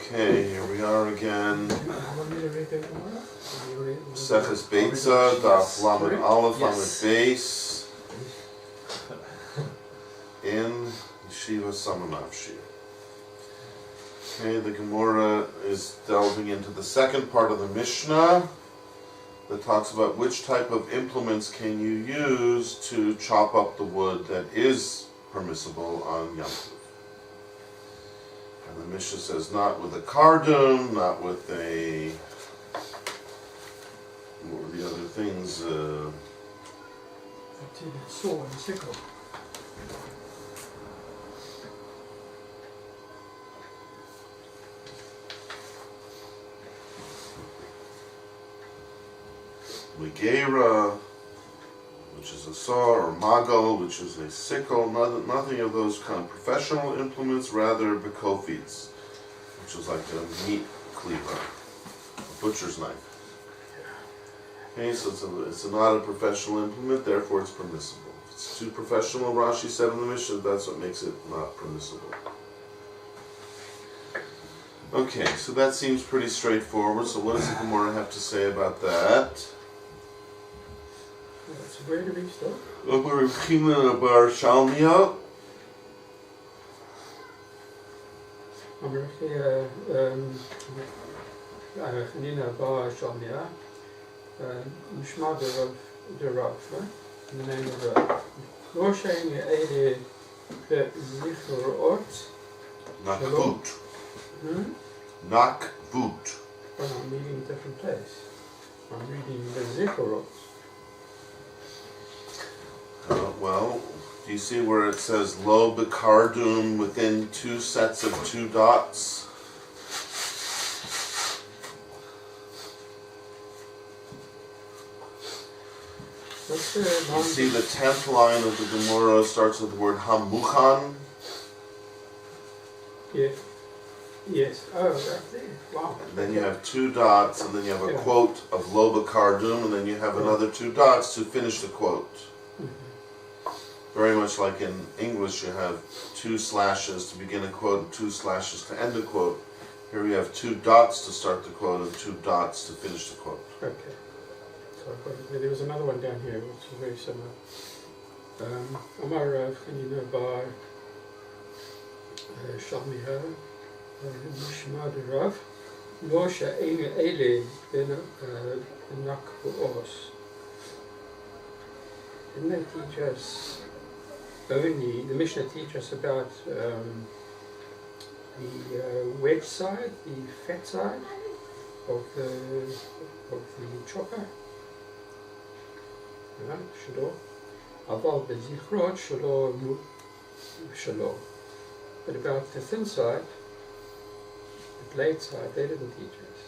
Okay, here we are again. Seches Beitsa, Daf Lamed Aleph Lamed Beis, in Yeshiva Tsama Nafshi. Okay, the Gemora is delving into the second part of the Mishnah that talks about which type of implements can you use to chop up the wood that is permissible on Yom Tov. And the Mishnah says not with a kardum, not with a, what were the other things? Saw and sickle. Megera, which is a saw, or magal, which is a sickle, nothing of those kind of professional implements, rather bekofis, which is like a meat cleaver, a butcher's knife. Okay, so it's not a professional implement, therefore it's permissible. If it's too professional, Rashi said in the Mishnah, that's what makes it not permissible. Okay, so that seems pretty straightforward, so what does the Gemora have to say about that? Where do we start? Over Rav Hillel bar Shalmia. Rav Hillel bar Shalmia. Mishma de Rav, in the name of Rav. Rosh HaYeshiva Rav. Nakvut. Nakvut. Well, I'm reading a different place. I'm reading the Zichorot. Well, do you see where it says lo bekardum within two sets of two dots? You see the 10th line of the Gemora starts with the word hamuchan? Yeah. Yes. Oh, that's it. Wow. And then you have two dots, and then you have a quote of lo bekardum, and then you have another two dots to finish the quote. Very much like in English, you have two slashes to begin a quote and two slashes to end a quote. Here we have two dots to start the quote and two dots to finish the quote. Okay. So there was another one down here which is very similar. Amar Rav Hillel bar Shalmiha Mishma de Rav Rosh HaYeshiva Rav. Didn't they teach us only, the Mishnah teaches us about the wedge side, the fat side of the chopper? Right, shelo. Aval bezichrot shelo. But about the thin side, the blade side, they didn't teach us.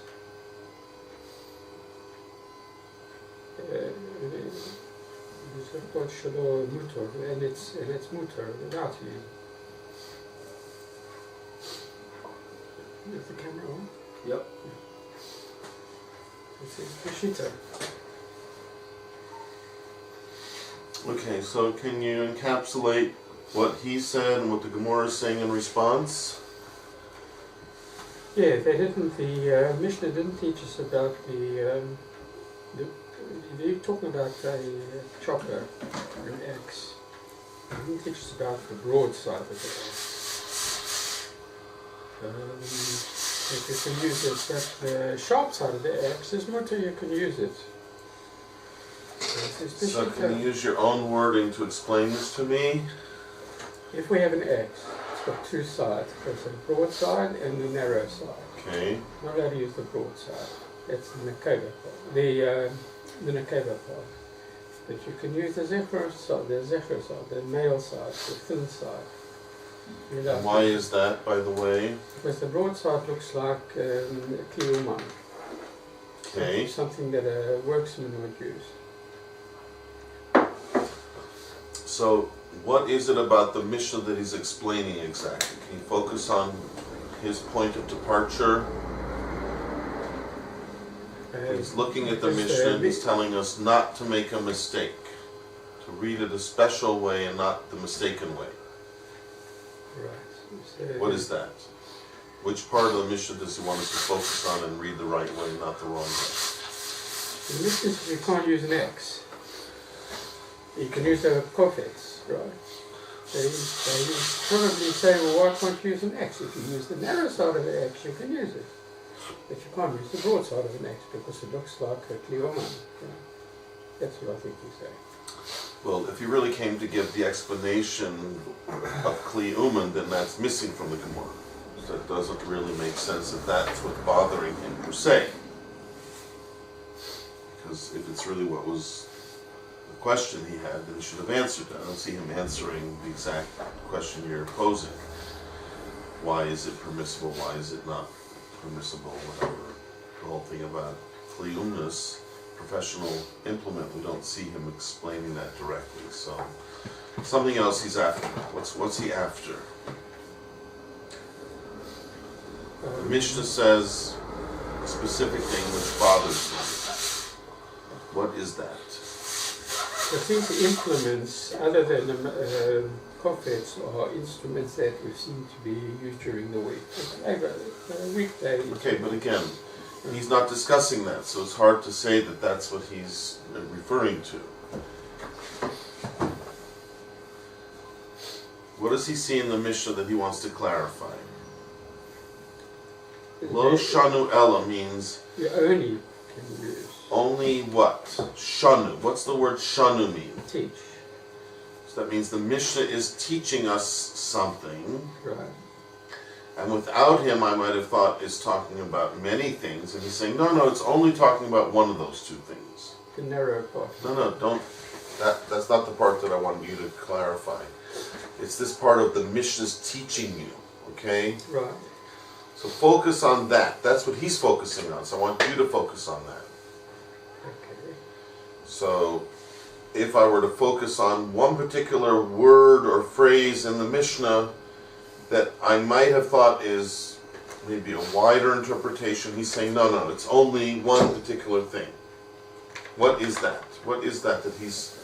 And it's mutter without you. Is the camera on? Yep. This is Peshita. Okay, so can you encapsulate what he said and what the Gemora is saying in response? Yeah, they didn't. The Mishnah didn't teach us about you're talking about a chopper, an axe. It didn't teach us about the broad side of the axe. If you can use it, that the sharp side of the axe is mutter, you can use it. So can you use your own wording to explain this to me? If we have an axe, it's got two sides. There's a broad side and the narrow side. Okay. Not allowed to use the broad side. That's the nakeva part. The nakeva part. But you can use the zecher side, the male side, the thin side. And why is that, by the way? Because the broad side looks like a kiyuman. Okay. Something that a worksman would use. So, what is it about the Mishnah that he's explaining exactly? Can you focus on his point of departure? He's looking at the Mishnah and he's telling us not to make a mistake, to read it a special way and not the mistaken way. Right. What is that? Which part of the Mishnah does he want us to focus on and read the right way, not the wrong way? In this instance, you can't use an X. You can use a cofix, right? They probably say, well, why can't you use an X? If you use the narrow side of the X, you can use it. But you can't use the broad side of an X because it looks like a Klioman. You know? That's what I think he's saying. Well, if he really came to give the explanation of Kli Uman, then that's missing from the Gemora. So it doesn't really make sense if that's what's bothering him per se. Because if it's really what was the question he had, then he should have answered that. I don't see him answering the exact question you're posing. Why is it permissible? Why is it not permissible? Whatever. The whole thing about Kli Umnus, professional implement, we don't see him explaining that directly. So something else he's after. What's he after? The Mishnah says a specific thing which bothers him. What is that? I think the implements, other than cofets, are instruments that we seem to be used during the week. Weekday. Okay, but again, he's not discussing that, so it's hard to say that that's what he's referring to. What does he see in the Mishnah that he wants to clarify? Lo shanu ella means you only can use. Only what? Shanu. What's the word shanu mean? Teach. So that means the Mishnah is teaching us something. Right. And without him, I might have thought is talking about many things. And he's saying, no, it's only talking about one of those two things. The narrow part. No, don't. That's not the part that I wanted you to clarify. It's this part of the Mishnah's teaching you. Okay? Right. So focus on that. That's what he's focusing on. So I want you to focus on that. Okay. So if I were to focus on one particular word or phrase in the Mishnah that I might have thought is maybe a wider interpretation, he's saying, no, it's only one particular thing. What is that? What is that he's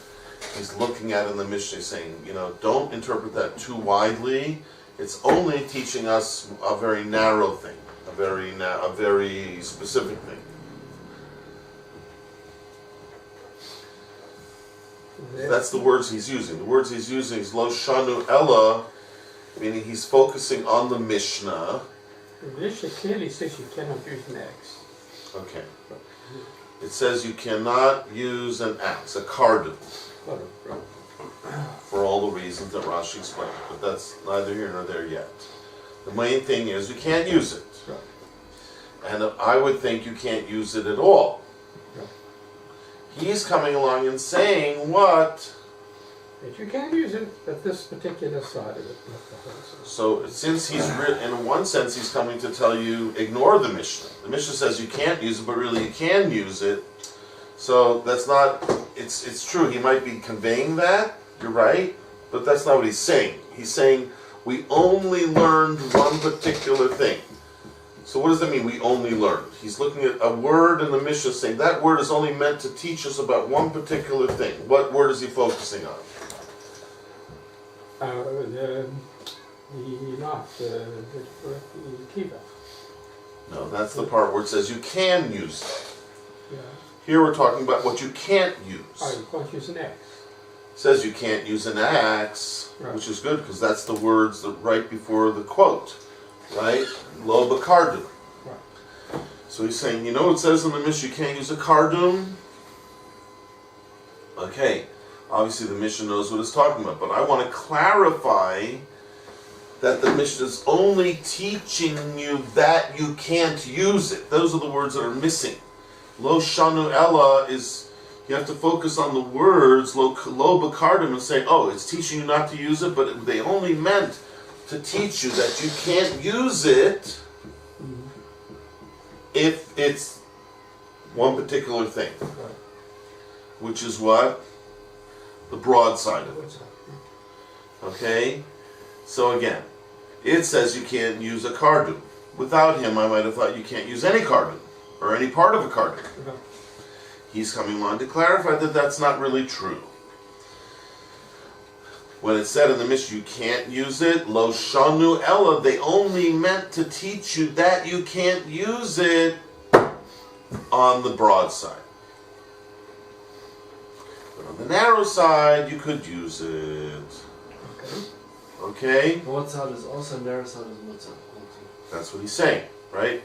looking at in the Mishnah, saying, don't interpret that too widely. It's only teaching us a very narrow thing, a very specific thing. That's the words he's using. The words he's using is lo shanu ella, meaning he's focusing on the Mishnah. The Mishnah clearly says you cannot use an axe. Okay. It says you cannot use an axe, a cardin, for all the reasons that Rashi explained. But that's neither here nor there yet. The main thing is you can't use it. And I would think you can't use it at all. He's coming along and saying what? That you can use it, but this particular side of it, not the whole side. So since he's in one sense he's coming to tell you ignore the Mishnah. The Mishnah says you can't use it, but really you can use it. So that's not. It's true. He might be conveying that. You're right, but that's not what he's saying. He's saying we only learned one particular thing. So what does that mean? We only learned. He's looking at a word in the Mishnah saying that word is only meant to teach us about one particular thing. What word is he focusing on? The kiva. No, that's the part where it says you can use it. Yeah. Here we're talking about what you can't use. Oh, you can't use an axe. It says you can't use an axe, right. Which is good because that's the words that right before the quote, right? Lo b'kardum. Right. So he's saying, it says in the Mishnah you can't use a kardum. Okay, obviously the Mishnah knows what it's talking about, but I want to clarify that the Mishnah is only teaching you that you can't use it. Those are the words that are missing. Lo shanu ella is, you have to focus on the words, lo b'kardum, and say, it's teaching you not to use it, but they only meant to teach you that you can't use it if it's one particular thing. Which is what? The broad side of it. Okay? So again, it says you can't use a kardum. Without him, I might have thought you can't use any kardum, or any part of a kardum. He's coming along to clarify that that's not really true. when it said in the Mishnah you can't use it, lo shanu ella, they only meant to teach you that you can't use it on the broad side. But on the narrow side, you could use it. Okay? Broad side is also, narrow side is not so. That's what he's saying, right?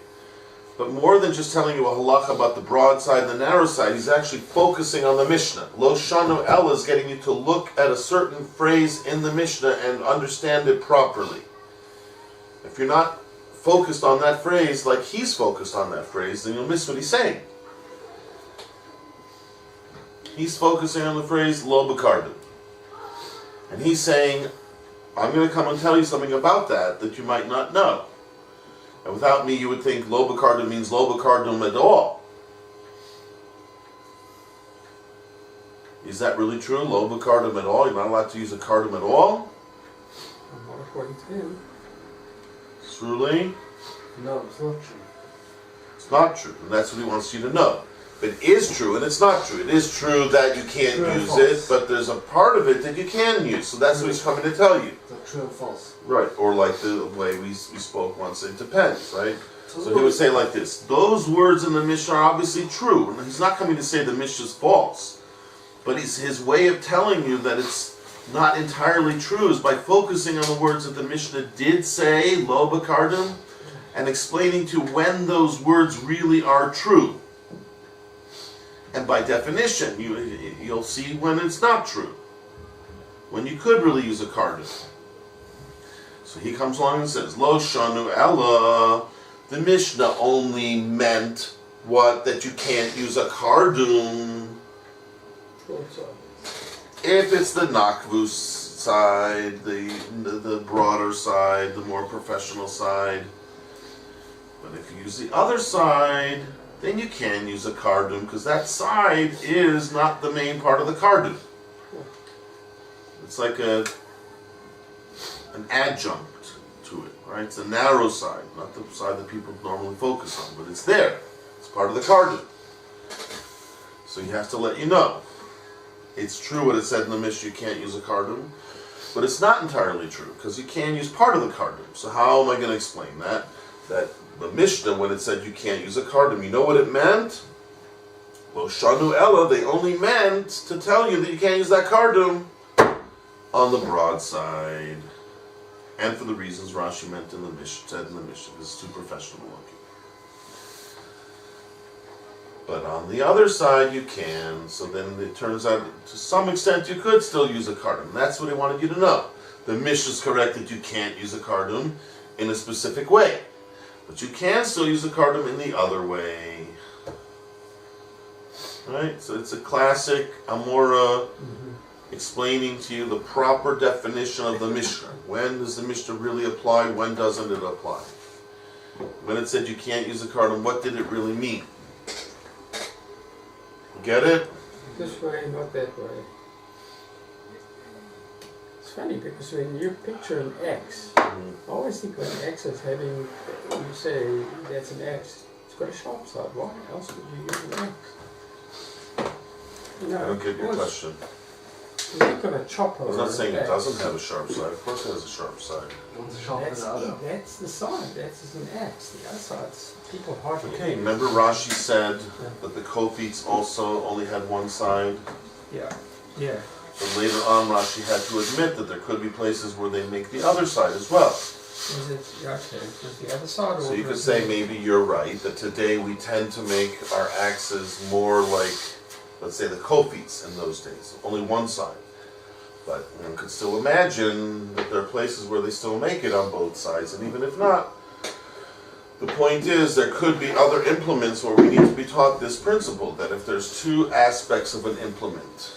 But more than just telling you a halacha about the broad side and the narrow side, he's actually focusing on the Mishnah. Lo shanu ella is getting you to look at a certain phrase in the Mishnah and understand it properly. If you're not focused on that phrase like he's focused on that phrase, then you'll miss what he's saying. He's focusing on the phrase lo b'kardim. And he's saying, I'm going to come and tell you something about that you might not know. And without me, you would think lo b'kardim means lo b'kardim at all. Is that really true? Lo b'kardim at all? You're not allowed to use a kardim at all? Not according to him. Truly? No, it's not true. It's not true. And that's what he wants you to know. But it is true and it's not true. It is true that you can't use it, but there's a part of it that you can use. So that's what he's coming to tell you. It's true and false. Right, or like the way we spoke once, it depends, right? So he would say like this, those words in the Mishnah are obviously true. And he's not coming to say the Mishnah is false. But his way of telling you that it's not entirely true is by focusing on the words that the Mishnah did say, lo b'kardim, and explaining to when those words really are true. And by definition, you'll see when it's not true. When you could really use a kardim. So he comes along and says, lo shanu ella, the Mishnah only meant what? That you can't use a kardim. If it's the nakvus side, the broader side, the more professional side. But if you use the other side, then you can use a kardim, because that side is not the main part of the kardim. It's like an adjunct to it, right? It's the narrow side, not the side that people normally focus on, but it's there. It's part of the kardim. So you have to let you know. It's true what it said in the Mishnah, you can't use a kardim, but it's not entirely true, because you can use part of the kardim. So how am I going to explain that? That the Mishnah, when it said you can't use a kardim, you know what it meant? Well, shanu ella, they only meant to tell you that you can't use that kardim on the broad side. And for the reasons Rashi meant in the Mishnah, said in the Mishnah, this is too professional looking. But on the other side, you can. So then it turns out, to some extent, you could still use a kardim. That's what he wanted you to know. The Mishnah is correct that you can't use a kardim in a specific way. But you can still use a kardim in the other way. Right? So it's a classic Amora explaining to you the proper definition of the Mishnah. When does the Mishnah really apply? When doesn't it apply? When it said you can't use a kardim, what did it really mean? Get it? This way, not that way. It's funny because when you picture an X, I always think of an X as having, you say that's an X, it's got a sharp side. Why else would you use an X? You know, I don't get your question. You think of a chopper. I'm not saying it X. doesn't have a sharp side. Of course it has a sharp side. One's sharper than the other. That's the side. That's an X. The other side's people hardly. Okay, remember Rashi said that the kofits also only had one side? Yeah. Yeah. But later on Rashi had to admit that there could be places where they make the other side as well. Is it, okay, is the other side or So you could say maybe you're right, that today we tend to make our axes more like, let's say, the kofits in those days. Only one side. But one could still imagine that there are places where they still make it on both sides, and even if not, the point is there could be other implements where we need to be taught this principle, that if there's two aspects of an implement,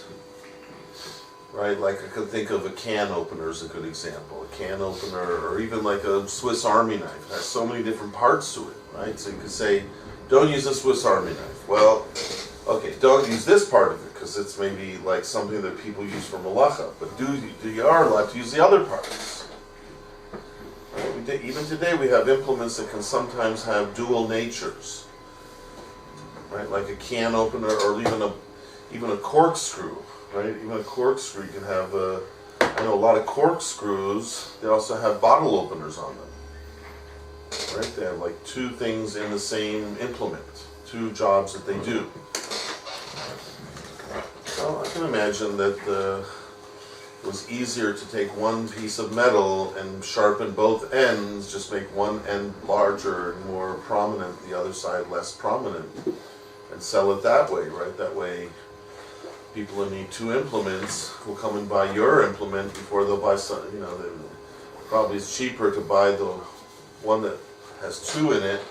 right, like I could think of a can opener as a good example. A can opener, or even like a Swiss Army knife, it has so many different parts to it, right? So you could say, don't use a Swiss Army knife. Well, okay, don't use this part of it, because it's maybe like something that people use for malacha, but you are allowed to use the other parts. Right? Even today we have implements that can sometimes have dual natures, right? Like a can opener, or even a corkscrew, right? Even a corkscrew can have a a lot of corkscrews, they also have bottle openers on them. Right? They have like two things in the same implement, two jobs that they do. So I can imagine that it was easier to take one piece of metal and sharpen both ends, just make one end larger and more prominent, the other side less prominent, and sell it that way, right? That way people who need two implements will come and buy your implement before they'll buy some, probably it's cheaper to buy the one that has two in it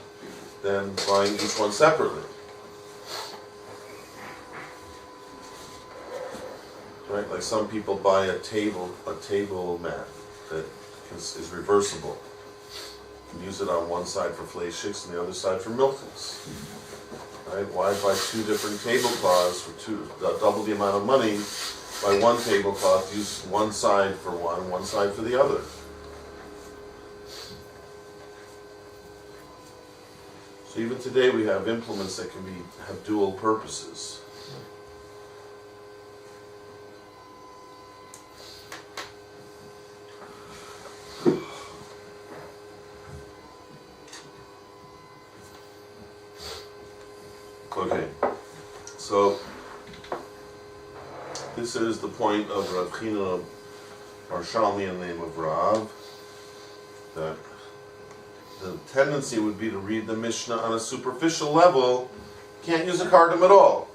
than buying each one separately. Right? Like some people buy a table mat that is reversible. You can use it on one side for fleischiks and the other side for milkings. Right? Why buy two different tablecloths for double the amount of money? Buy one tablecloth, use one side for one side for the other. So even today we have implements that can have dual purposes. Okay, so this is the point of Rav Hillel Faerman in the name of Rav, that the tendency would be to read the Mishnah on a superficial level. Can't use a cardam at all.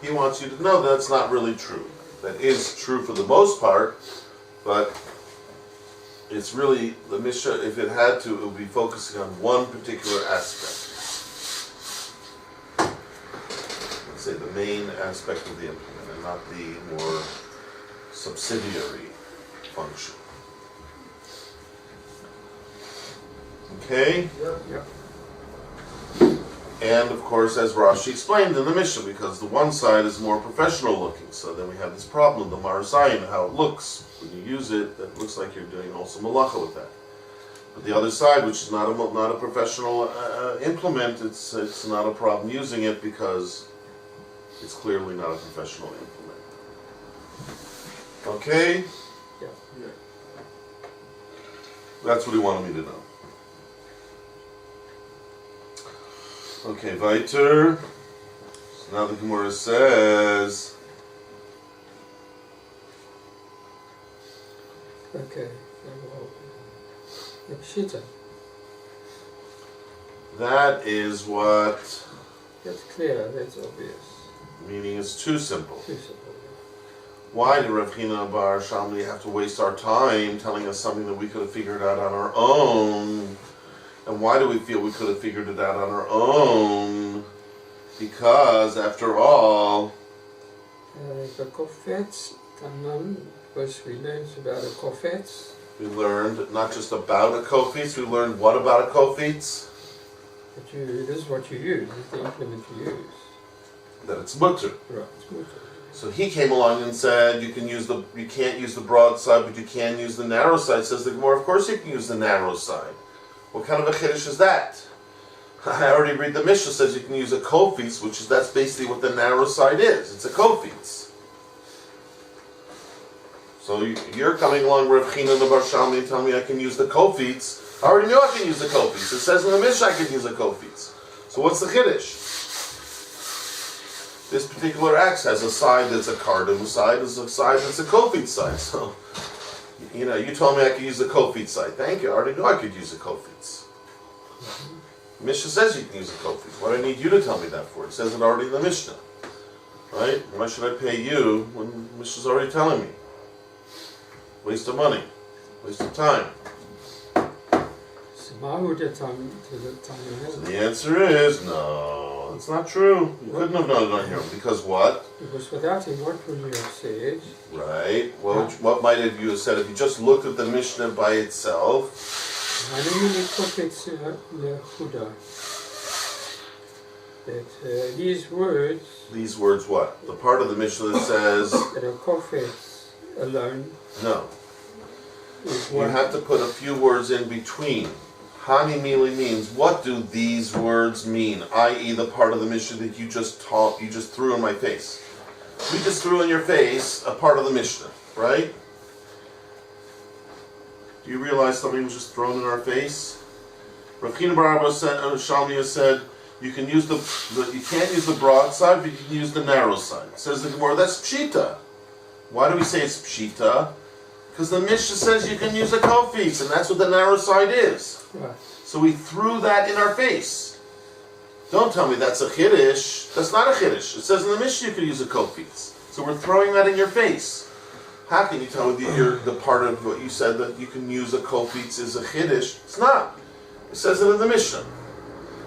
He wants you to know that's not really true. That is true for the most part, but it's really, the Mishnah, if it had to, it would be focusing on one particular aspect. Let's say the main aspect of the implement and not the more subsidiary function. Okay? Yep. And of course, as Rashi explained in the Mishnah, because the one side is more professional looking, so then we have this problem, the Marasayan, how it looks. When you use it, that looks like you're doing also malacha with that. But the other side, which is not a professional implement, it's not a problem using it because it's clearly not a professional implement. Okay? Yeah. That's what he wanted me to know. Okay, weiter. So now the Gemora says, Okay. The pshita. that is what, That's clear. That's obvious. meaning it's too simple. Too simple. Why did Rav Hillel Bar Shamli have to waste our time telling us something that we could have figured out on our own? And why do we feel we could have figured it out on our own? Because, after all, The kofetz, Tanan, was we learned about a kofetz. we learned not just about a kofitz, we learned what about a kofitz? This is what you use. This is the implement you use. That it's mutter. Right. It's mutter. So he came along and said, you can't use the broad side, but you can use the narrow side. Says the Gemora, of course you can use the narrow side. What kind of a chiddush is that? I already read the Mishnah says you can use a kofitz, that's basically what the narrow side is. It's a kofitz. So you're coming along, Rav Hillel Bar Shamli, and telling me I can use the kofitz. I already knew I can use the kofitz. It says in the Mishnah I can use a kofitz. So what's the chiddush? This particular axe has a side that's a cardam side, there's a side that's a kofitz side. So, you told me I could use the kofitz side. Thank you. I already knew I could use a kofitz. Mishnah says you can use a kofitz. Why do I need you to tell me that for? It says it already in the Mishnah. Right? Why should I pay you when Mishnah's already telling me? Waste of money. Waste of time. So why would you tell me to the time you So have? the answer is no. It's not true. You couldn't have known it on here. Because what? Because without him, what would you have said? Right. Well, what might have you have said if you just looked at the Mishnah by itself? I know you need kofetz lechuda. That these words These words what? The part of the Mishnah that says that are kofetz alone no. is You one. have to put a few words in between. Hani mili means, what do these words mean? I.e. the part of the Mishnah that you just threw in my face. We just threw in your face a part of the Mishnah, right? Do you realize something was just thrown in our face? Rav Hillel Faerman said, you can use you can't use the broad side, but you can use the narrow side. Says the Gemora, that's pshita. Why do we say it's pshita? Because the Mishnah says you can use a kofitz, and that's what the narrow side is. Right. So we threw that in our face. Don't tell me that's a chiddush. That's not a chiddush. It says in the Mishnah you can use a kofitz. So we're throwing that in your face. How can you tell me the part of what you said that you can use a kofitz is a chiddush? It's not. It says it in the Mishnah.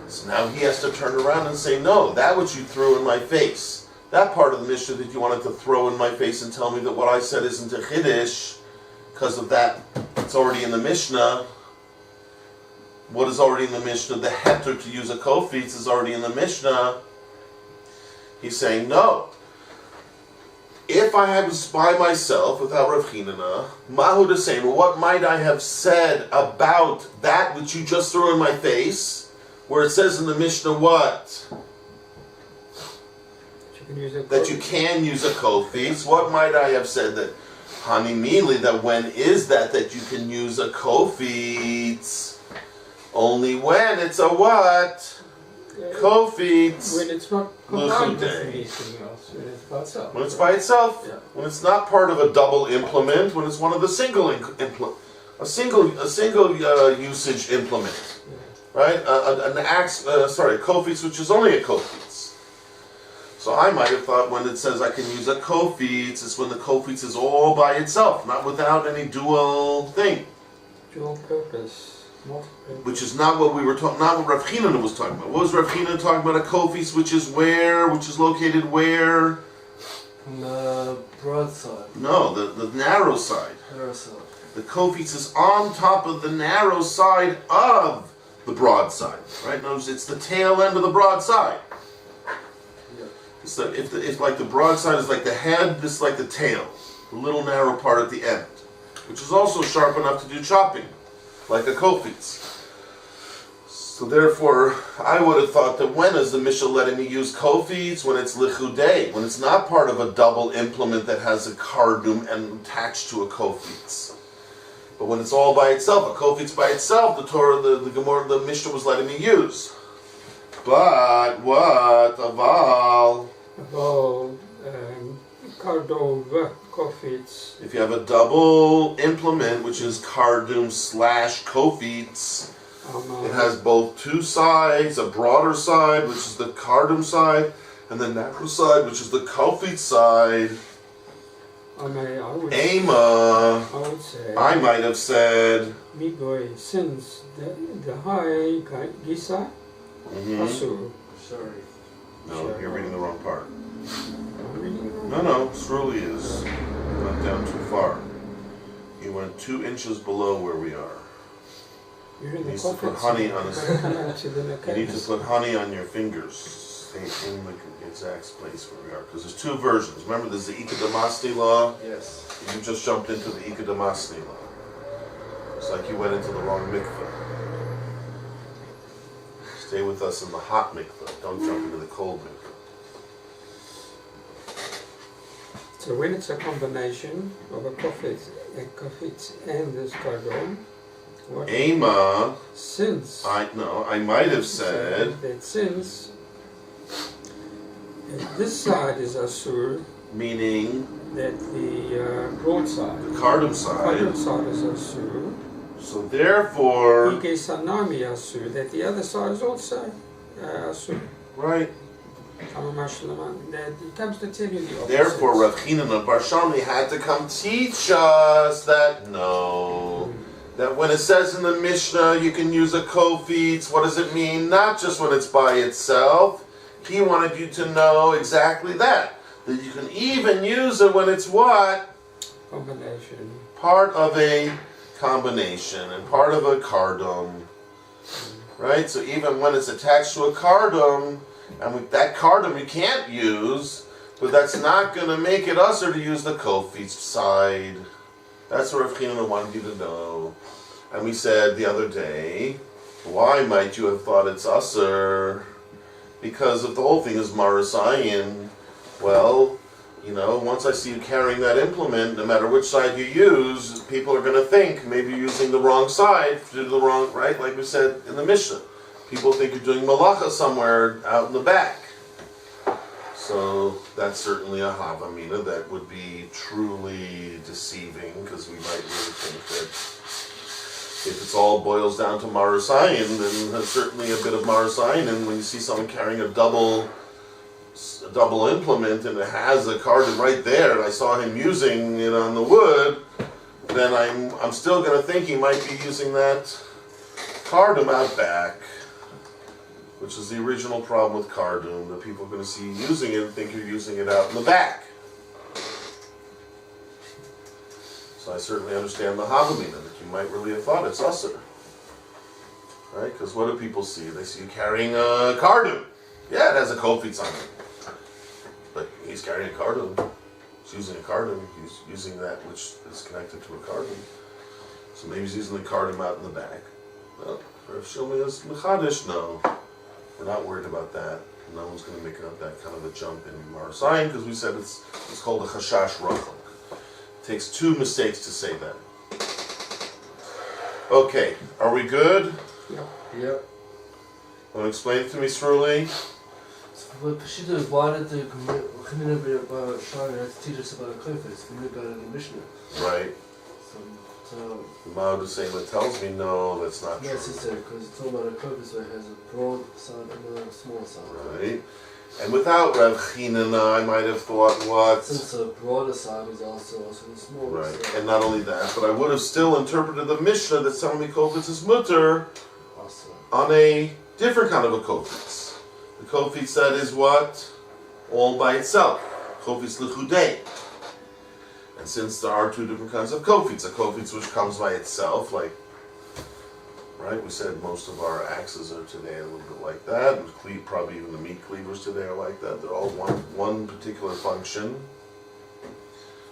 So now he has to turn around and say, no, that which you threw in my face, that part of the Mishnah that you wanted to throw in my face and tell me that what I said isn't a chiddush, because of that, it's already in the Mishnah. What is already in the Mishnah? The heter to use a kofitz is already in the Mishnah. He's saying, no. If I was by myself without Rav Hillel, Mahu the same, what might I have said about that which you just threw in my face? Where it says in the Mishnah what? That you can use a kofitz. What might I have said that? Hani Mili, that when is that you can use a kofitz? Only when it's a what? Kofitz. When it's not combined with anything else. When it's by itself. When it's by itself. Yeah. When it's not part of a double implement. When it's one of the single usage implement. Right? Kofitz, which is only a kofitz. So I might have thought when it says I can use a kofitz, it's when the kofitz is all by itself, not without any dual thing. Dual purpose. Which is not what we were talking. Not what Rav Hillel was talking about. What was Rav Hillel talking about? A kofitz, which is where? Which is located where? On the broad side. No, the narrow side. Narrow side. The kofitz is on top of the narrow side of the broad side, right? Notice it's the tail end of the broad side. Yeah. It's if like the broad side is like the head, this is like the tail, the little narrow part at the end, which is also sharp enough to do chopping, like a kofitz. So therefore, I would have thought that when is the Mishnah letting me use kofitz? When it's lichudei, when it's not part of a double implement that has a kardum and attached to a kofitz. But when it's all by itself, a kofitz by itself, the Torah, the Gemora, the Mishnah was letting me use. But what? Aval. Kardov, kofitz. If you have a double implement, which is kardum / kofitz, it has both two sides, a broader side, which is the kardum side, and the narrow side, which is the kofitz side. I would say, I might have said, Migoy, since the high Gisa, Asur. Sorry. no, you're reading the wrong part. No, it truly is. You went down too far. You went 2 inches below where we are. He needs to put honey on his. You need to put honey on your fingers. Stay in the exact place where we are. Because there's 2 versions. Remember, there's the Ikadamasni law. Yes. You just jumped into the Ikadamasni law. It's like you went into the wrong mikveh. Stay with us in the hot mikveh. Don't jump into the cold mikveh. So when it's a combination of a kofitz and this kardom, Ema. Since I might have said that since this side is asur, meaning that the broad side, the kardom side is asur. So therefore, Sanami asur, that the other side is also asur. Right. That it comes to tell you the opposite. Therefore, Rav Hillel Faerman had to come teach us that no. That when it says in the Mishnah you can use a kofitz, what does it mean? Not just when it's by itself. He wanted you to know exactly that. That you can even use it when it's what? Combination. Part of a combination and part of a kardom. Right? So even when it's attached to a kardom, and that kardom you can't use, but that's not going to make it usher to use the kofitz side. That's what Rav Hillel wanted you to know. And we said the other day, why might you have thought it's usher? Because if the whole thing is marasayin, well, once I see you carrying that implement, no matter which side you use, people are going to think maybe you're using the wrong side to do the wrong, right? Like we said in the Mishnah. People think you're doing malacha somewhere out in the back. So that's certainly a havamina that would be truly deceiving, because we might really think that if it's all boils down to marasayin, then there's certainly a bit of marasayin, and when you see someone carrying a double implement and it has a cardon right there, and I saw him using it on the wood, then I'm still going to think he might be using that cardon out back, which is the original problem with cardon, that people are going to see you using it and think you're using it out in the back. So I certainly understand the havamina, that you might really have thought it's usher. Right? Because what do people see? They see you carrying a cardon. Yeah, it has a kofitz on it. But he's carrying a cardon. He's using a cardon. He's using that which is connected to a cardon. So maybe he's using the cardon out in the back. Well, Rav Shlomo is mechadish. No, we're not worried about that. No one's going to make that kind of a jump in Marasayin, because we said it's called a chashash rachok. It takes 2 mistakes to say that. Okay, are we good? Yep. Want to explain it to me, Sruli? So what Pashita is, why did the community about Shari had to teach us about a kofetz? We knew about it in the Mishnah. Right. So The Ma'od Hussein tells me no, that's not true. necessary, because it's talking about a kofetz where it has a broad side and a small side. Right. And without Rav Chinana, I might have thought what? Since the broader side is also the smaller Right. side. And not only that, but I would have still interpreted the Mishnah that Salmi Kofitz is mutter Also. on a different kind of a Kofitz. The Kofitz that is what? All by itself. Kofitz L'chudei. And since there are 2 different kinds of Kofitz, a Kofitz which comes by itself, like, right, we said most of our axes are today a little bit like that, and probably even the meat cleavers today are like that. They're all one particular function.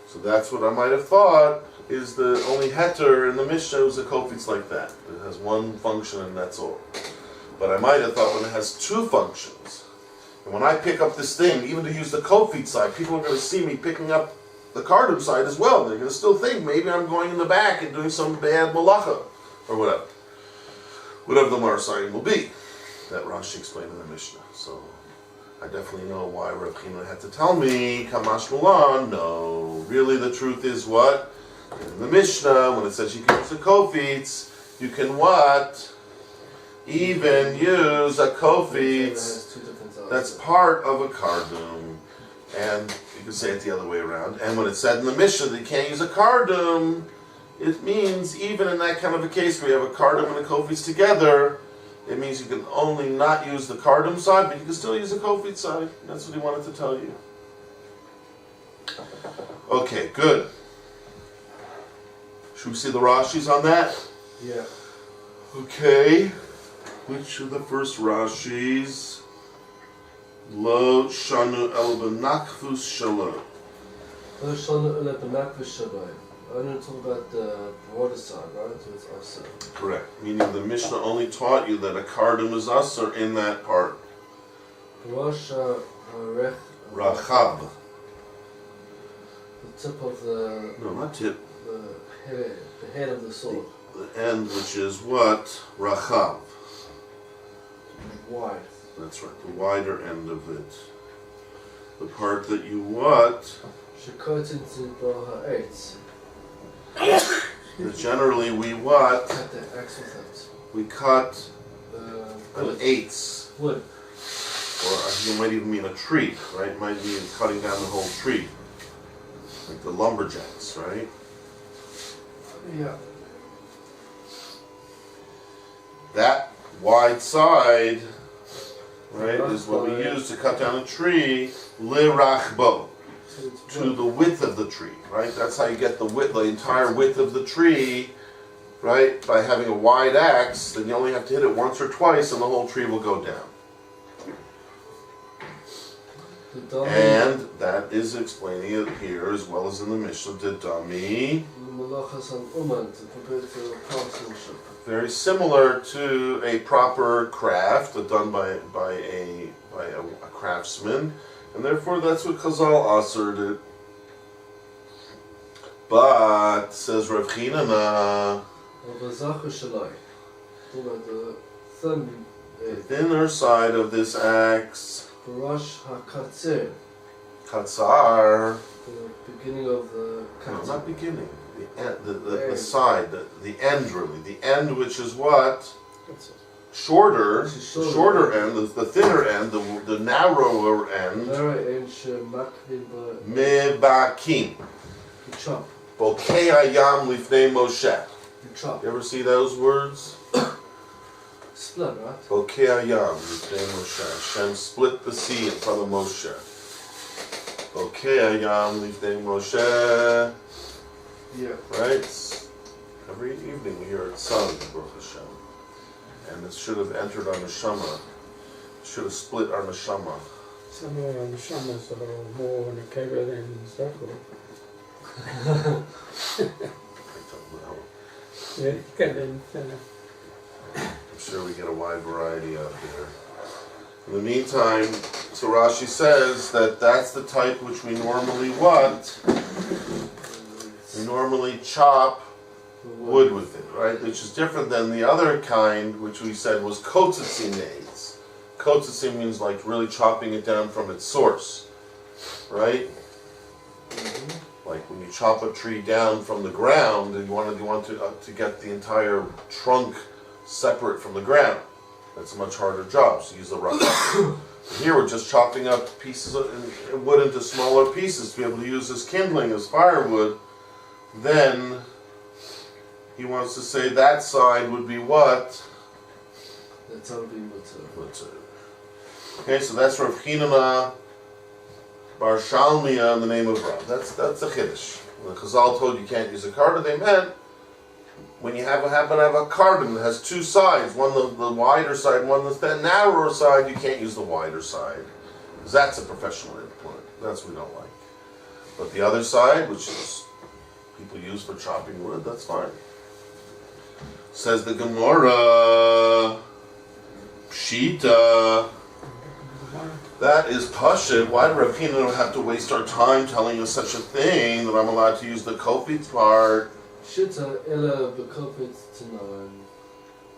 So that's what I might have thought is the only heter in the Mishnah is a kofitz like that. It has one function and that's all. But I might have thought when it has 2 functions, and when I pick up this thing, even to use the kofitz side, people are going to see me picking up the kardum side as well. They're going to still think maybe I'm going in the back and doing some bad malacha or whatever. Whatever the Marasayin will be, that Rashi explained in the Mishnah. So I definitely know why Rav Hillel had to tell me, Kamash Mulan, no. Really the truth is what? In the Mishnah, when it says you can use a kofitz, you can what? Even use a kofitz that's part of a kardum. And you can say it the other way around. And when it said in the Mishnah that you can't use a kardum, it means even in that kind of a case where you have a kardum and a kofitz together, it means you can only not use the kardum side, but you can still use the kofitz side. That's what he wanted to tell you. Okay, good. Should we see the Rashis on that? Yeah. Okay. Which are the first Rashis? Lo shanu el benakvus shalom. I want to talk about the broader side, right? So it's also. Correct. Meaning the Mishnah only taught you that a kardum is usher in that part. Rosh Rachab. The tip of the. No, not tip. The head of the sword. The end, which is what? Rachab. Wide. That's right. The wider end of it. The part that you what? That generally we what? Cut the axe with it. We cut an eighth. Wood. Or you might even mean a tree, right? It might mean cutting down the whole tree. Like the lumberjacks, right? Yeah. That wide side, right, is what we use to cut down a tree, lirachbo, to the width of the tree, right? That's how you get the width, the entire width of the tree, right? By having a wide axe, then you only have to hit it once or twice and the whole tree will go down. And that is explaining it here as well as in the Mishnah, the dummy. Very similar to a proper craft done by a craftsman. And therefore that's what Chazal asserted it. But, says Rav Chinana, the thinner side of this axe, Rosh HaKatzir, Katzar, the beginning of the no, Katzir. not beginning, the side, the end really, the end which is what? Shorter, the shorter end, the thinner end, the narrower end, Mebakim. You chop. Bokei Hayam Lifnei Moshe. You chop. You ever see those words? Split, right? Bokei Hayam Lifnei Moshe. Hashem split the sea in front of Moshe. Bokei Hayam Lifnei Moshe. Yeah. Right? Every evening we hear it sung, Baruch Hashem. And it should have entered our neshama. It should have split our neshama. Some of our neshamas are more in the keva than circle. I don't know. Yeah, Kevin. I'm sure we get a wide variety out there. In the meantime, so Rashi says that that's the type which we normally what? We normally chop wood with it, right? Which is different than the other kind, which we said was kotzitzim aids. Kotzitzim means like really chopping it down from its source, right? Like when you chop a tree down from the ground, and you want to get the entire trunk separate from the ground. That's a much harder job. So use a rough. Here we're just chopping up pieces of wood into smaller pieces to be able to use as kindling, as firewood. Then he wants to say that side would be what? That's how we would say. Okay, so that's Rav Chinana Bar Shalmiya in the name of Rav. That's a chiddush. When the Chazal told you can't use a cardin, they meant when you happen to have a cardin that has two sides, one the wider side, and one the narrower side, you can't use the wider side. Because that's a professional implement. That's what we don't like. But the other side, which is people use for chopping wood, that's fine. Says the Gemora, Pshita, that is Pashit. Why do Rav Hillel have to waste our time telling us such a thing that I'm allowed to use the kofitz part? Shita ela bekofitz tanoim.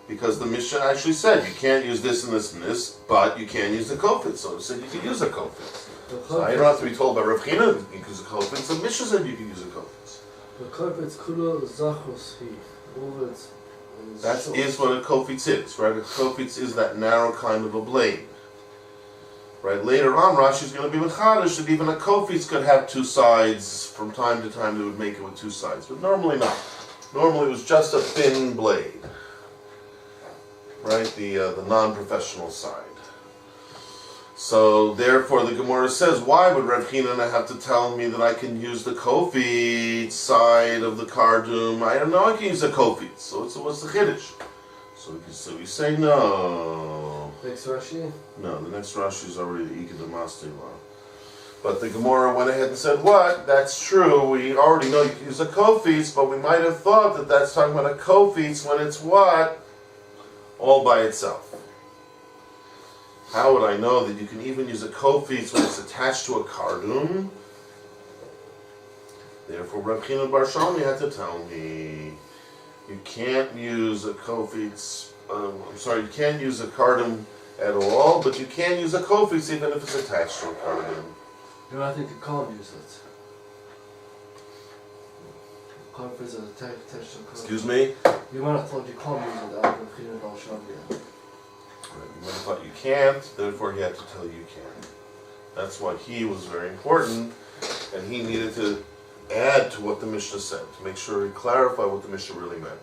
Because the Mishnah actually said you can't use this and this and this, but you can use the kofitz. So it said you can use a kofitz. So I don't have to be told by Rav Hillel you can use a kofitz. The Mishnah said you can use a kofitz. The kofitz kulo zachos hi. All of it. That is what a kofitz is, right? A kofitz is that narrow kind of a blade. Right, later on, Rashi is going to be mechadish that even a kofitz could have two sides. From time to time, they would make it with two sides, but normally not. Normally, it was just a thin blade. Right, the non-professional side. So therefore, the Gemara says, why would Rav Chinana have to tell me that I can use the kofitz side of the kardum? I don't know I can use the kofitz. So what's the chiddush? So we say no. Next Rashi? No, the next Rashi is already the Ika Damasti law. But the Gemara went ahead and said, what? That's true. We already know you can use a kofitz, but we might have thought that that's talking about a kofitz when it's what? All by itself. How would I know that you can even use a kofitz when it's attached to a kardum? Therefore, Rav Hillel Bar Shalmi had to tell me, you can't use a kofitz, you can't use a kardum at all, but you can use a kofitz even if it's attached to a kardum. You know, I think you can't use it. Kofitz is attached to a kardum. Excuse me? You might have thought you can't use it out of China Bar Shavia. You might have thought you can't, therefore he had to tell you can. That's why he was very important, and he needed to add to what the Mishnah said, to make sure he clarified what the Mishnah really meant.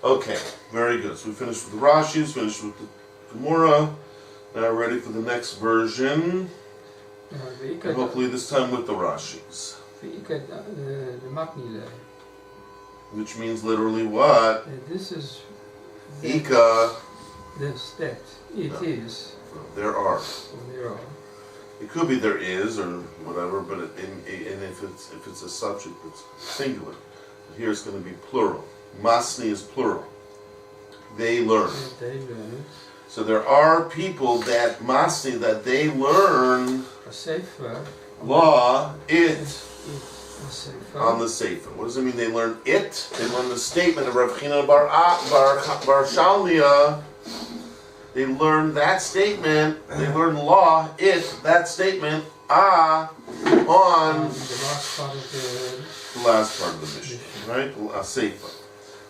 Okay, very good. So we finished with the Rashis, finished with the Gemora, now ready for the next version, and hopefully this time with the Rashis. Which means literally what? This is... Ika. That. It is. There are. There are. It could be there is or whatever, but and if it's a subject, it's singular. But here it's going to be plural. Masni is plural. They learn. They learn. So there are people that Masi, that they learn A sefer. law, it, A sefer. on the Sefer. What does it mean they learn it? They learn the statement of Rav Hillel Bar Shalmia. They learn that statement, they learn law, it, that statement, on The last part of the last part of the mission, right? A Sefer.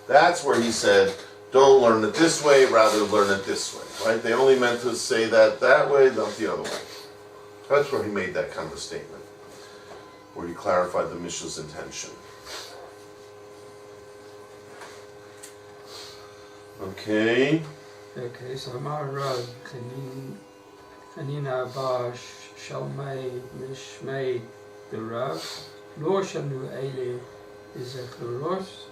That's where he said, don't learn it this way, rather learn it this way, right? They only meant to say that way, not the other way. That's where he made that kind of a statement, where he clarified the Mishnah's intention. Okay. Okay, so Amar Rav Chanina Bar Shalmei Mishmei the Rav Lo Shanu Eile Zechros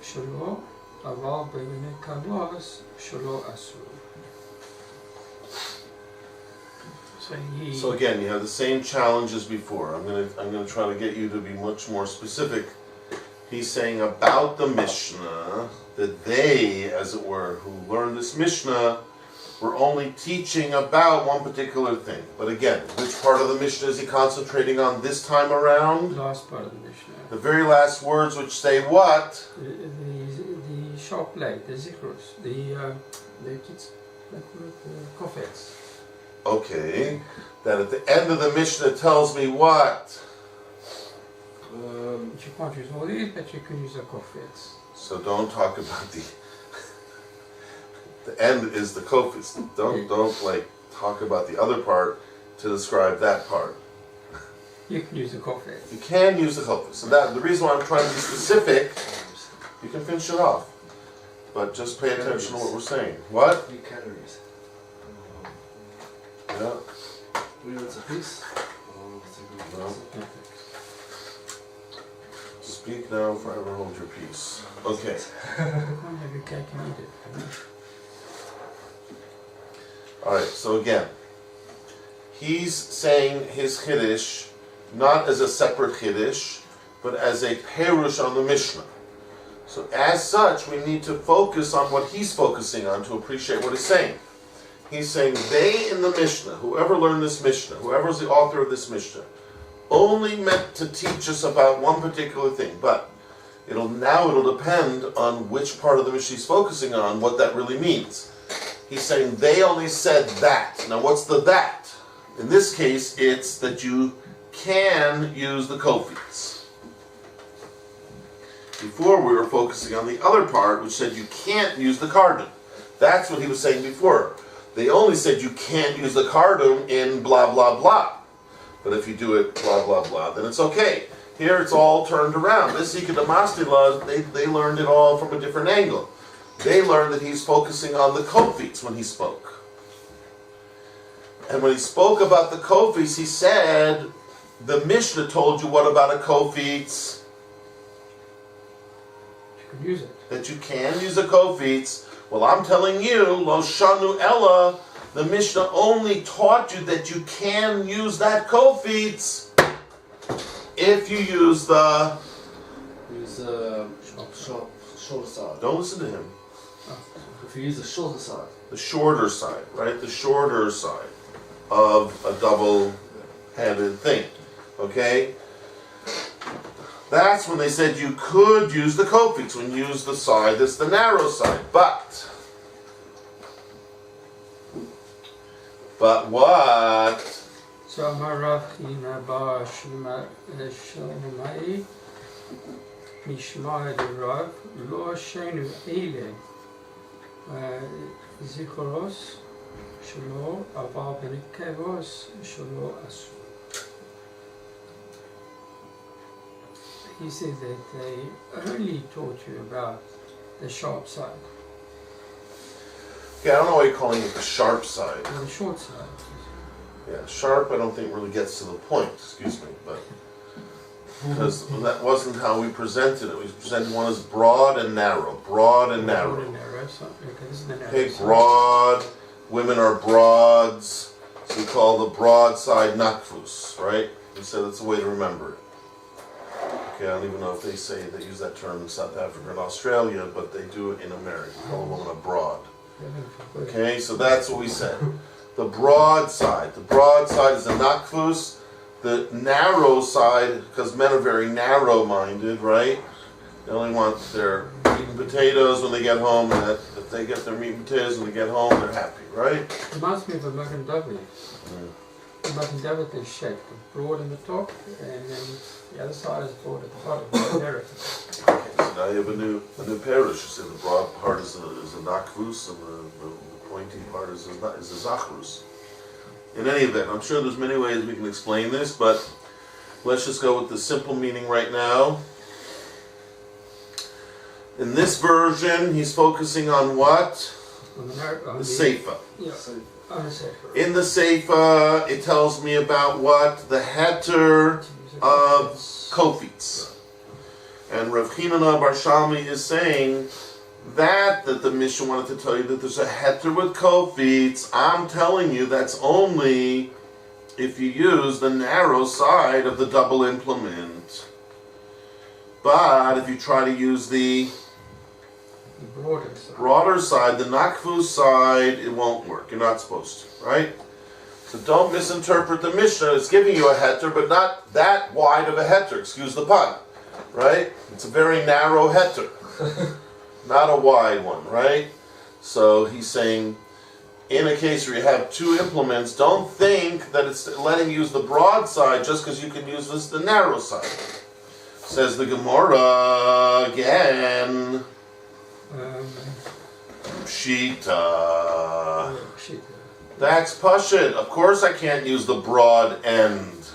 Shalo Aval Be'Nekavos Shalo Asu. So again, you have the same challenge as before. I'm gonna try to get you to be much more specific. He's saying about the Mishnah that they, as it were, who learned this Mishnah, were only teaching about one particular thing. But again, which part of the Mishnah is he concentrating on this time around? The last part of the Mishnah. The very last words, which say what? The sharp blade, the zikros, the kofets. Okay, that at the end of the Mishnah tells me what? You can't use all these, but you can use the kofets. So don't talk about the end is the kofis. Don't like talk about the other part to describe that part. You can use the kofets. You can use the kofis. And that the reason why I'm trying to be specific, you can finish it off. But just pay attention to what we're saying. What? 3 calories. Yeah. 3 minutes a piece. No. Speak now, forever hold your peace. Okay. You can't have your cake and eat it. Alright, so again, he's saying his Chiddush not as a separate Chiddush, but as a perush on the Mishnah. So as such, we need to focus on what he's focusing on to appreciate what he's saying. He's saying they in the Mishnah, whoever learned this Mishnah, whoever's the author of this Mishnah, only meant to teach us about one particular thing, but it'll depend on which part of the Mishnah he's focusing on, what that really means. He's saying they only said that. Now what's the that? In this case, it's that you can use the kofits. Before we were focusing on the other part, which said you can't use the cardum. That's what he was saying before. They only said you can't use the cardum in blah blah blah. But if you do it blah blah blah, then it's okay. Here it's all turned around. This Zika Damasti law, they learned it all from a different angle. They learned that he's focusing on the kofits when he spoke. And when he spoke about the kofits, he said, the Mishnah told you what about a kofits? You can use it. That you can use a kofits. Well, I'm telling you, Lo Shanu Ella, the Mishnah only taught you that you can use that kofits if you use the... Use the shorter side. Don't listen to him. If you use the shorter side. The shorter side, right? The shorter side of a double-headed thing. Okay? That's when they said you could use the kofits, when you use the side that's the narrow side. But what? So Amarav China Bar Shalmei Mishmai the Rav Lo Shenu Eile Zikros Shalo Aval Be'Nekavos Shalo Asu. He said that they only taught you about the sharp side, Yeah, I don't know why you're calling it the sharp side. or the short side. Yeah, sharp I don't think really gets to the point, excuse me, but because that wasn't how we presented it. We presented one as broad and narrow, broad and narrow. Broad and narrow, so, okay, this is the narrow Okay, side. broad, women are broads, so we call the broad side nakfus, right? We said it's a way to remember it. Okay, I don't even know if they use that term in South Africa and Australia, but they do it in America. We call a woman a broad. Okay, so that's what we said. The broad side. The broad side is the nakfus. The narrow side, because men are very narrow-minded, right? They only want their meat and potatoes when they get home, and if they get their meat and potatoes when they get home, they're happy, right? It reminds me of a Magen David. The Magen David is shaped broad in the top, and then the other side is broad at the bottom. Okay, so now you have a new parish. You say the broad part is a nakfus, and the pointy part is a zachrus. In any event, I'm sure there's many ways we can explain this, but let's just go with the simple meaning right now. In this version, he's focusing on what? The Seifa. Yeah, on the Seifa. In the Seifa, it tells me about what? The heter of kofitz. And Rav Hillel Bar Shalmi is saying that the Mishnah wanted to tell you that there's a heter with kofitz. I'm telling you that's only if you use the narrow side of the double implement. But if you try to use the broader side, the nakfus side, it won't work. You're not supposed to, right? So don't misinterpret the Mishnah. It's giving you a heter, but not that wide of a heter. Excuse the pun, right? It's a very narrow heter, not a wide one, right? So he's saying, in a case where you have two implements, don't think that it's letting you use the broad side just because you can use the narrow side. Says the Gemora again. Pshita. That's pashut. Of course I can't use the broad end.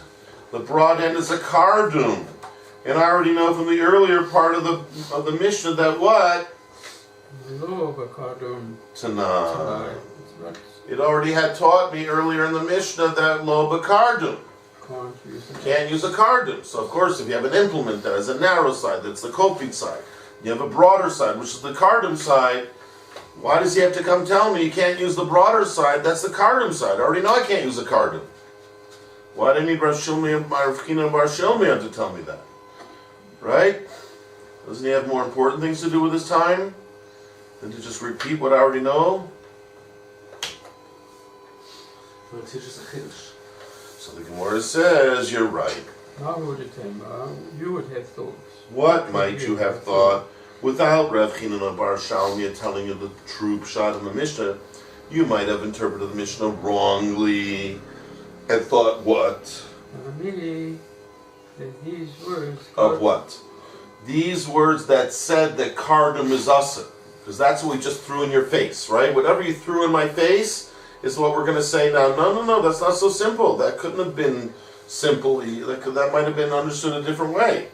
The broad end is a kardum. And I already know from the earlier part of the Mishnah that what? Tanai. It already had taught me earlier in the Mishnah that lo b'kardum. Can't use a kardum. So of course if you have an implement that has a narrow side, that's the kofit side. You have a broader side, which is the kardum side. Why does he have to come tell me you can't use the broader side? That's the kardum side. I already know I can't use a kardum. Why do I need Rav Hillel and Bar Shilmi to tell me that? Right? Doesn't he have more important things to do with his time than to just repeat what I already know? So the Gemora says, you're right. You would have thought. What might you have thought? Without Rav Hillel Bar Shalmi telling you the true pshat in the Mishnah, you might have interpreted the Mishnah wrongly and thought what? Meaning that these words... Of what? These words that said that kardum is asa. Because that's what we just threw in your face, right? Whatever you threw in my face is what we're going to say now. No, that's not so simple. That couldn't have been simple. That might have been understood a different way.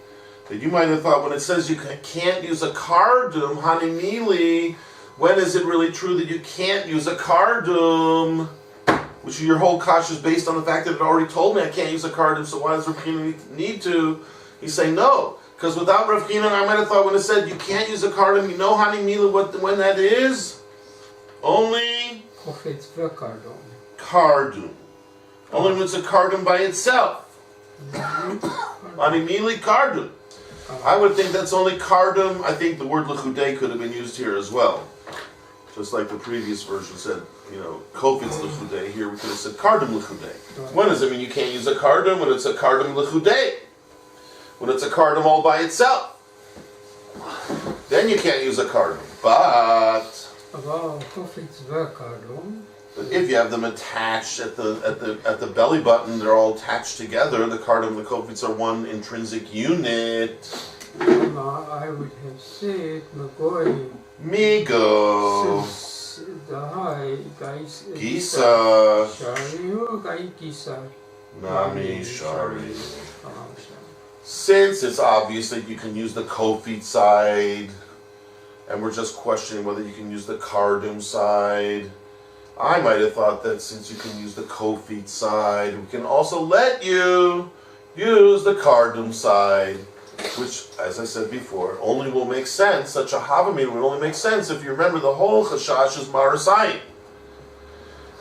That you might have thought when it says you can't use a kardum, hanimili, when is it really true that you can't use a kardum? Which your whole kash is based on the fact that it already told me I can't use a kardum, so why does Rav Hillel need to? He's saying no. Because without Rav Hillel, I might have thought when it said you can't use a kardum, you know hanimili when that is? Only kardum. Only when it's a kardum by itself. Hanimili kardum. I would think that's only kardum. I think the word lechudei could have been used here as well. Just like the previous version said, kofitz lechudei. Here we could have said kardum lechudei. When does it mean you can't use a kardum? When it's a kardum lechudei. When it's a kardum all by itself. Then you can't use a kardum. But if you have them attached at the belly button, they're all attached together. The kardum and the kofitz are one intrinsic unit. I would have said Migo. Gisa. Nami Shari. Since it's obvious that you can use the kofit side, and we're just questioning whether you can use the kardum side, I might have thought that since you can use the kofit side, we can also let you use the kardum side, which, as I said before, only will make sense. Such a havamina would only make sense if you remember the whole chashash is marasayin.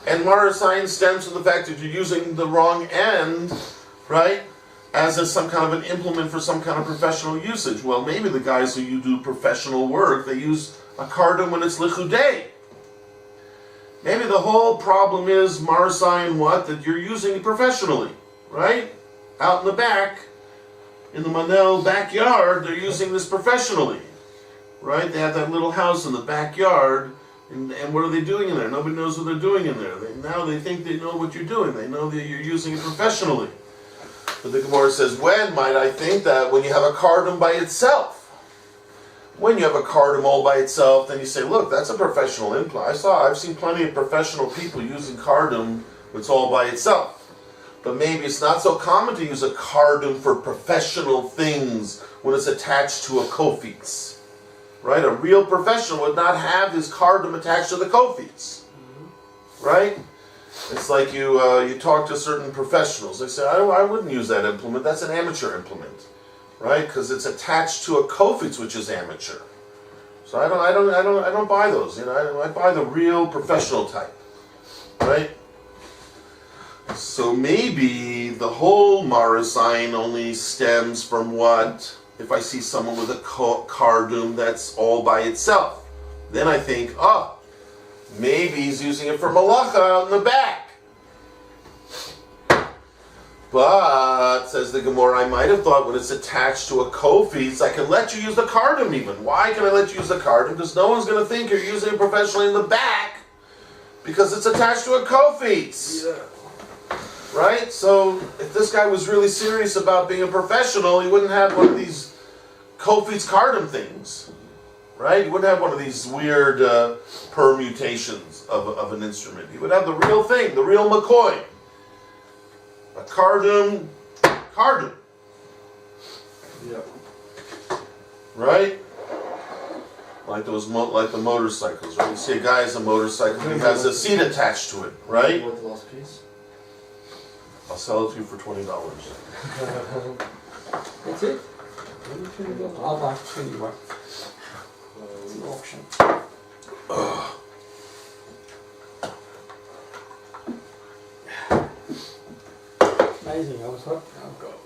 And marasayin stems from the fact that you're using the wrong end, right, as some kind of an implement for some kind of professional usage. Well, maybe the guys who do professional work, they use a kardum when it's lichudei. Maybe the whole problem is Marasayan what? That you're using it professionally, right? Out in the back, in the Manel backyard, they're using this professionally, right? They have that little house in the backyard, and what are they doing in there? Nobody knows what they're doing in there. Now they think they know what you're doing. They know that you're using it professionally. But the Gemora says, when might I think that? When you have a cardum by itself. When you have a cardum all by itself, then you say, look, that's a professional implant. I've seen plenty of professional people using cardum when it's all by itself. But maybe it's not so common to use a cardum for professional things when it's attached to a kofitz. Right? A real professional would not have his cardum attached to the kofitz. Right? It's like you talk to certain professionals. They say, I wouldn't use that implement. That's an amateur implement. Right? Because it's attached to a kofitz, which is amateur. So I don't buy those. I buy the real professional type. Right? So maybe the whole Marasayan only stems from what? If I see someone with a cardum that's all by itself, then I think, maybe he's using it for malacha out in the back. But, says the Gemora, I might have thought when it's attached to a kofitz, I can let you use the cardum even. Why can I let you use the cardum? Because no one's going to think you're using it professionally in the back because it's attached to a kofitz. Yeah. Right? So, if this guy was really serious about being a professional, he wouldn't have one of these kofitz cardum things. Right? He wouldn't have one of these weird permutations of an instrument. He would have the real thing, the real McCoy. A cardum. Yeah. Right? Like the motorcycles, right? You see a guy has a motorcycle, he has a seat attached to it, right? You want the last piece? I'll sell it to you for $20. That's it? I'll buy it anyway. It's an auction. Amazing, I was hot. Oh God.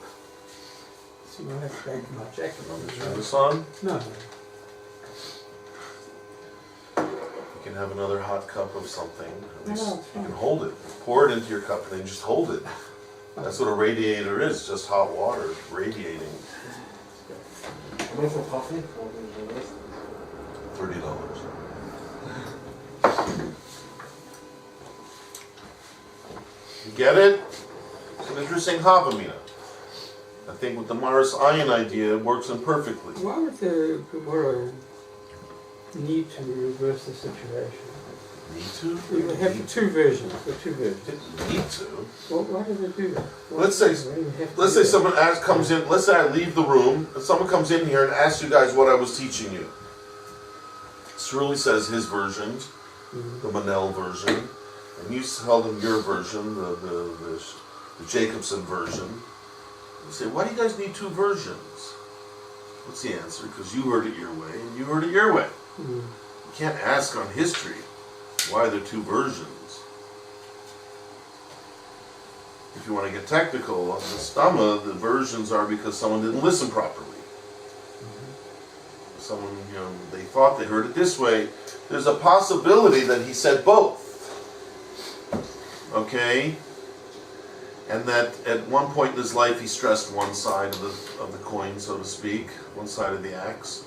See, I have to bag my jacket on this Turn road. this on. No. You can have another hot cup of something. At least No, it's you can fine. hold it. Pour it into your cup and then just hold it. That's what a radiator is, just hot water radiating. I'm in for coffee. $30. You get it? It's an interesting Havamina. I think with the Maris Ayin idea, it works imperfectly. Why would the Gemora need to reverse the situation? Need to? We would have two versions. Didn't need to. Well, why do they do that? Let's say someone comes in. Let's say I leave the room, and someone comes in here and asks you guys what I was teaching you. Surely says his version, the Manel version, and you tell them your version, the Jacobson version. You say, why do you guys need two versions? What's the answer? Because you heard it your way, and you heard it your way. You can't ask on history why there are two versions. If you want to get technical, on the Tsama, the versions are because someone didn't listen properly. Someone, they thought they heard it this way. There's a possibility that he said both. Okay? And that at one point in his life he stressed one side of the coin, so to speak, one side of the axe,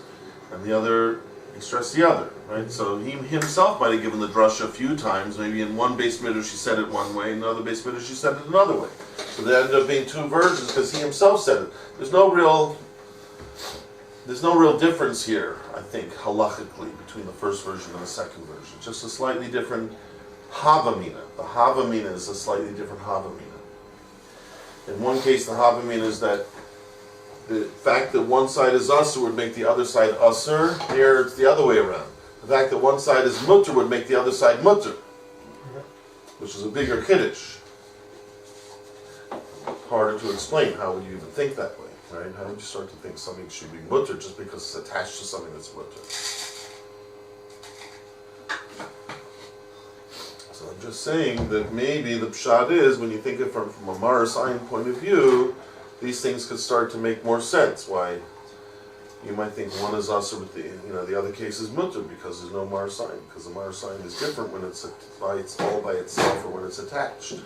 and the other, he stressed the other, right? So he himself might have given the drasha a few times. Maybe in one base midrash he said it one way, in another base midrash he said it another way. So there ended up being two versions because he himself said it. There's no real difference here, I think, halachically, between the first version and the second version. Just a slightly different havamina. The havamina is a slightly different havamina. In one case, the havamina is that the fact that one side is usur would make the other side usur. Here, it's the other way around. The fact that one side is mutter would make the other side mutter, which is a bigger kiddush. Harder to explain. How would you even think that way, right? How would you start to think something should be mutter just because it's attached to something that's mutter? So I'm just saying that maybe the pshat is, when you think of it from a Maris Ayin point of view, these things could start to make more sense. Why, you might think one is also with the other case is mutter because there's no mar sign, because the mar sign is different when it's all by itself or when it's attached.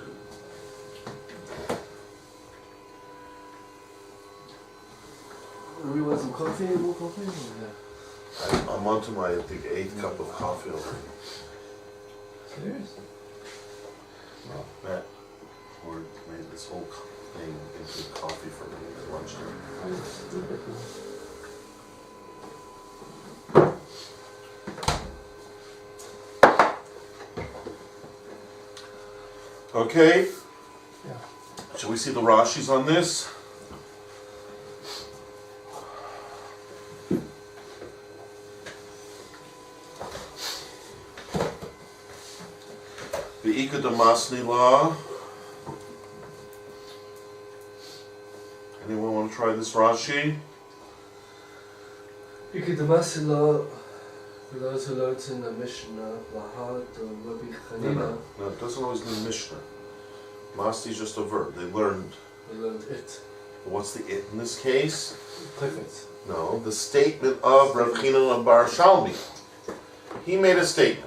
We want some coffee, more coffee? Yeah. I'm on to my, I think, 8th cup of coffee already. Serious? Well, Matt made this whole thing into coffee for me at lunchtime. Okay. Yeah. Shall we see the Rashis on this? The Ika Damasni law. Anyone want to try this Rashi? You could Damasila, for those who learned in the Mishnah, Lahad, Rabbi Chanina. No, it doesn't always mean Mishnah. Masti is just a verb. They learned it. What's the it in this case? Perfect. No, the statement of Rav Hillel Bar Shalmi. He made a statement.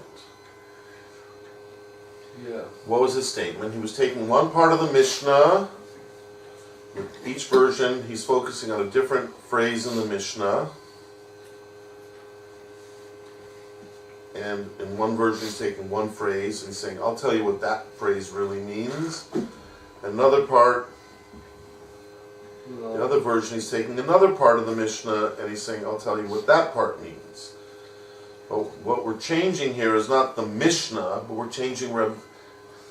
Yeah. What was his statement? He was taking one part of the Mishnah. With each version, he's focusing on a different phrase in the Mishnah. And in one version, he's taking one phrase and he's saying, I'll tell you what that phrase really means. Another part, the other version, he's taking another part of the Mishnah and he's saying, I'll tell you what that part means. But what we're changing here is not the Mishnah, but we're changing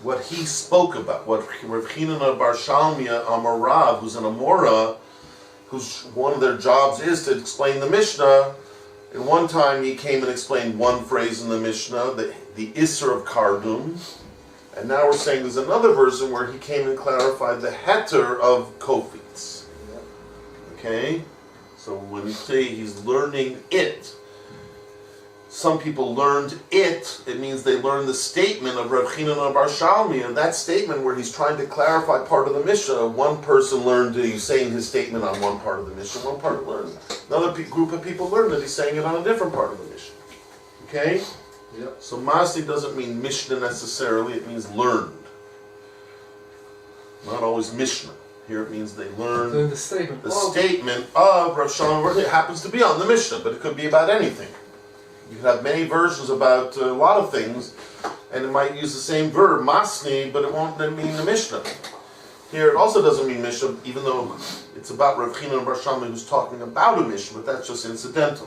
what he spoke about. What Rav Hillel Bar Shalmiya Amarav, who's an Amora, whose one of their jobs is to explain the Mishnah. And one time he came and explained one phrase in the Mishnah, the Isser of Kardum. And now we're saying there's another version where he came and clarified the heter of Kofitz. Okay? So when you say he's learning it, some people learned it means they learned the statement of Rav Hillel Bar Shalmi, and that statement where he's trying to clarify part of the Mishnah, one person learned he's saying his statement on one part of the Mishnah, one part learned. Another group of people learned that he's saying it on a different part of the Mishnah. Okay? Yep. So Masli doesn't mean Mishnah necessarily, it means learned. Not always Mishnah. Here it means they learned the statement of Rav Shalom. It happens to be on the Mishnah, but it could be about anything. You can have many versions about a lot of things, and it might use the same verb, masni, but it won't then mean the Mishnah. Here it also doesn't mean Mishnah, even though it's about Rav Hillel Bar Shalmi who's talking about a Mishnah, but that's just incidental.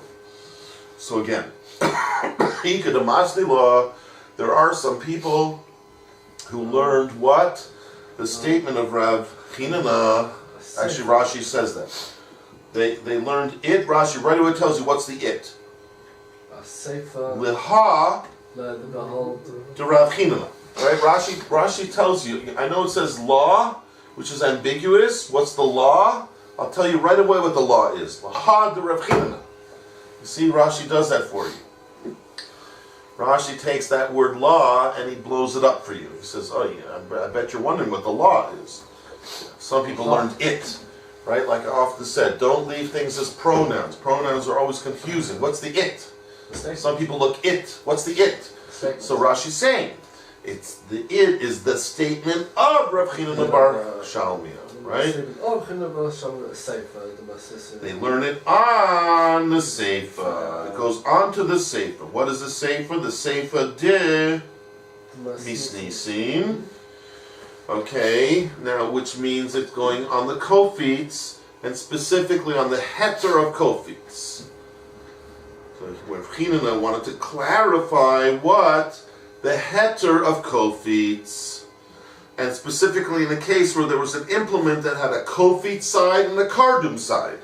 So again, Ika the Masni law, there are some people who learned what? The statement of Rav Hillel. Actually, Rashi says that. They learned it. Rashi right away tells you what's the it. Liha to Rav Hillel. Right? Rashi tells you. I know it says law, which is ambiguous. What's the law? I'll tell you right away what the law is. Liha to Rav Hillel. You see, Rashi does that for you. Rashi takes that word law and he blows it up for you. He says, oh yeah, I bet you're wondering what the law is. Some people learned it. Right? Like I often said, don't leave things as pronouns. Pronouns are always confusing. What's the it? Some people look it. What's the it? So Rashi's saying, the it is the statement of Rav Hillel Bar Shalmiya, right? They learn it on the Seifa. It goes on to the Seifa. What is the Seifa? The Seifa de Misnisim. Okay, now which means it's going on the Kofitz, and specifically on the heter of Kofitz. So Rav Hillel wanted to clarify what the heter of Kofitz, and specifically in a case where there was an implement that had a Kofitz side and a Kardum side.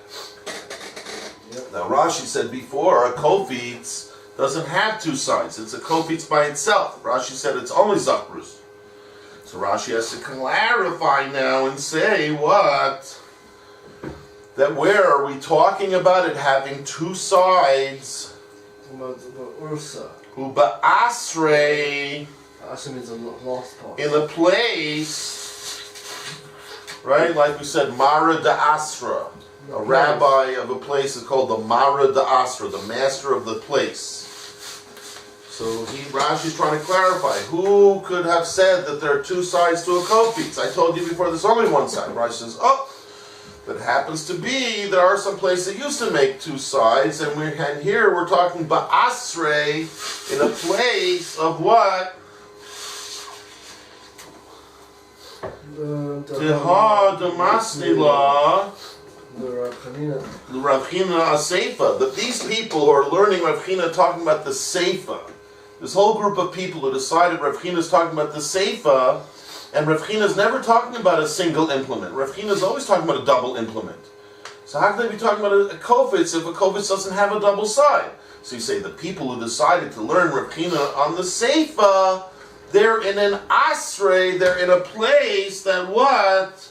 Yep. Now Rashi said before, a Kofitz doesn't have two sides, it's a Kofitz by itself. Rashi said it's only Zakrus. So Rashi has to clarify now and say what? That where are we talking about it having two sides? Uba Asrei. Asrei means the last part. In a place, right? Like we said, Mara da Asra. A rabbi of a place is called the Mara da Asra, the master of the place. So Rashi's trying to clarify, who could have said that there are two sides to a kofitz? I told you before there's only one side. Rashi says, but it happens to be there are some places that used to make two sides, and here we're talking ba'asrei, in a place of what? Teha Damasnila, the Rav Hillel Seifa. That these people who are learning Rav Hillel talking about the Seifa, this whole group of people who decided Rav Hillel is talking about the Seifa, and Rav Hillel is never talking about a single implement. Rav Hillel is always talking about a double implement. So how can they be talking about a kofitz if a kofitz doesn't have a double side? So you say the people who decided to learn Rav Hillel on the Seifa, they're in an asrei, they're in a place that what?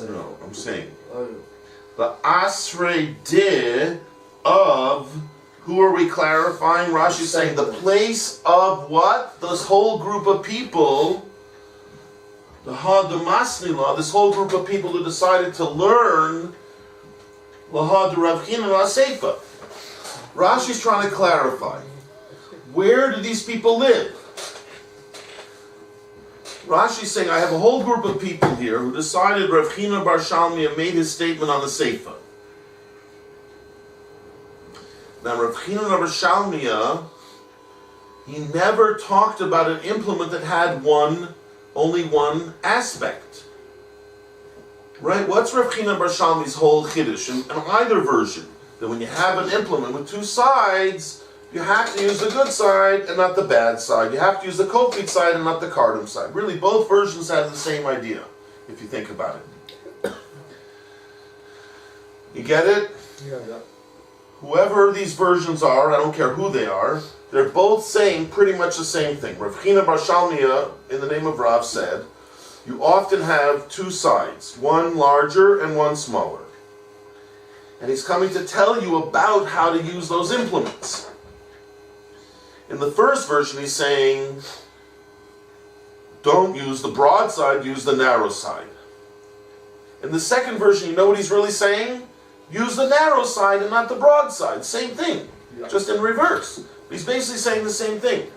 No, I'm saying the asrei de of, who are we clarifying? Rashi is saying the place of what? This whole group of people, the Hadamasnila, this whole group of people who decided to learn Lahad Rav Hillel Seifa. Rashi's trying to clarify, where do these people live? Rashi's saying, I have a whole group of people here who decided Rav Hillel Bar Shalmia made his statement on the Seifa. Now Rav Hillel Bar Shalmia, he never talked about an implement that had only one aspect. Right? What's Rav Hillel Bar Shalmi's whole chiddush in either version? That when you have an implement with two sides, you have to use the good side and not the bad side. You have to use the kofit side and not the kardom side. Really, both versions have the same idea, if you think about it. You get it? Yeah. Whoever these versions are, I don't care who they are, they're both saying pretty much the same thing. Rav Hillel Bar Shalmia, in the name of Rav, said, you often have two sides, one larger and one smaller. And he's coming to tell you about how to use those implements. In the first version, he's saying, don't use the broad side, use the narrow side. In the second version, you know what he's really saying? Use the narrow side and not the broad side. Same thing, just in reverse. He's basically saying the same thing.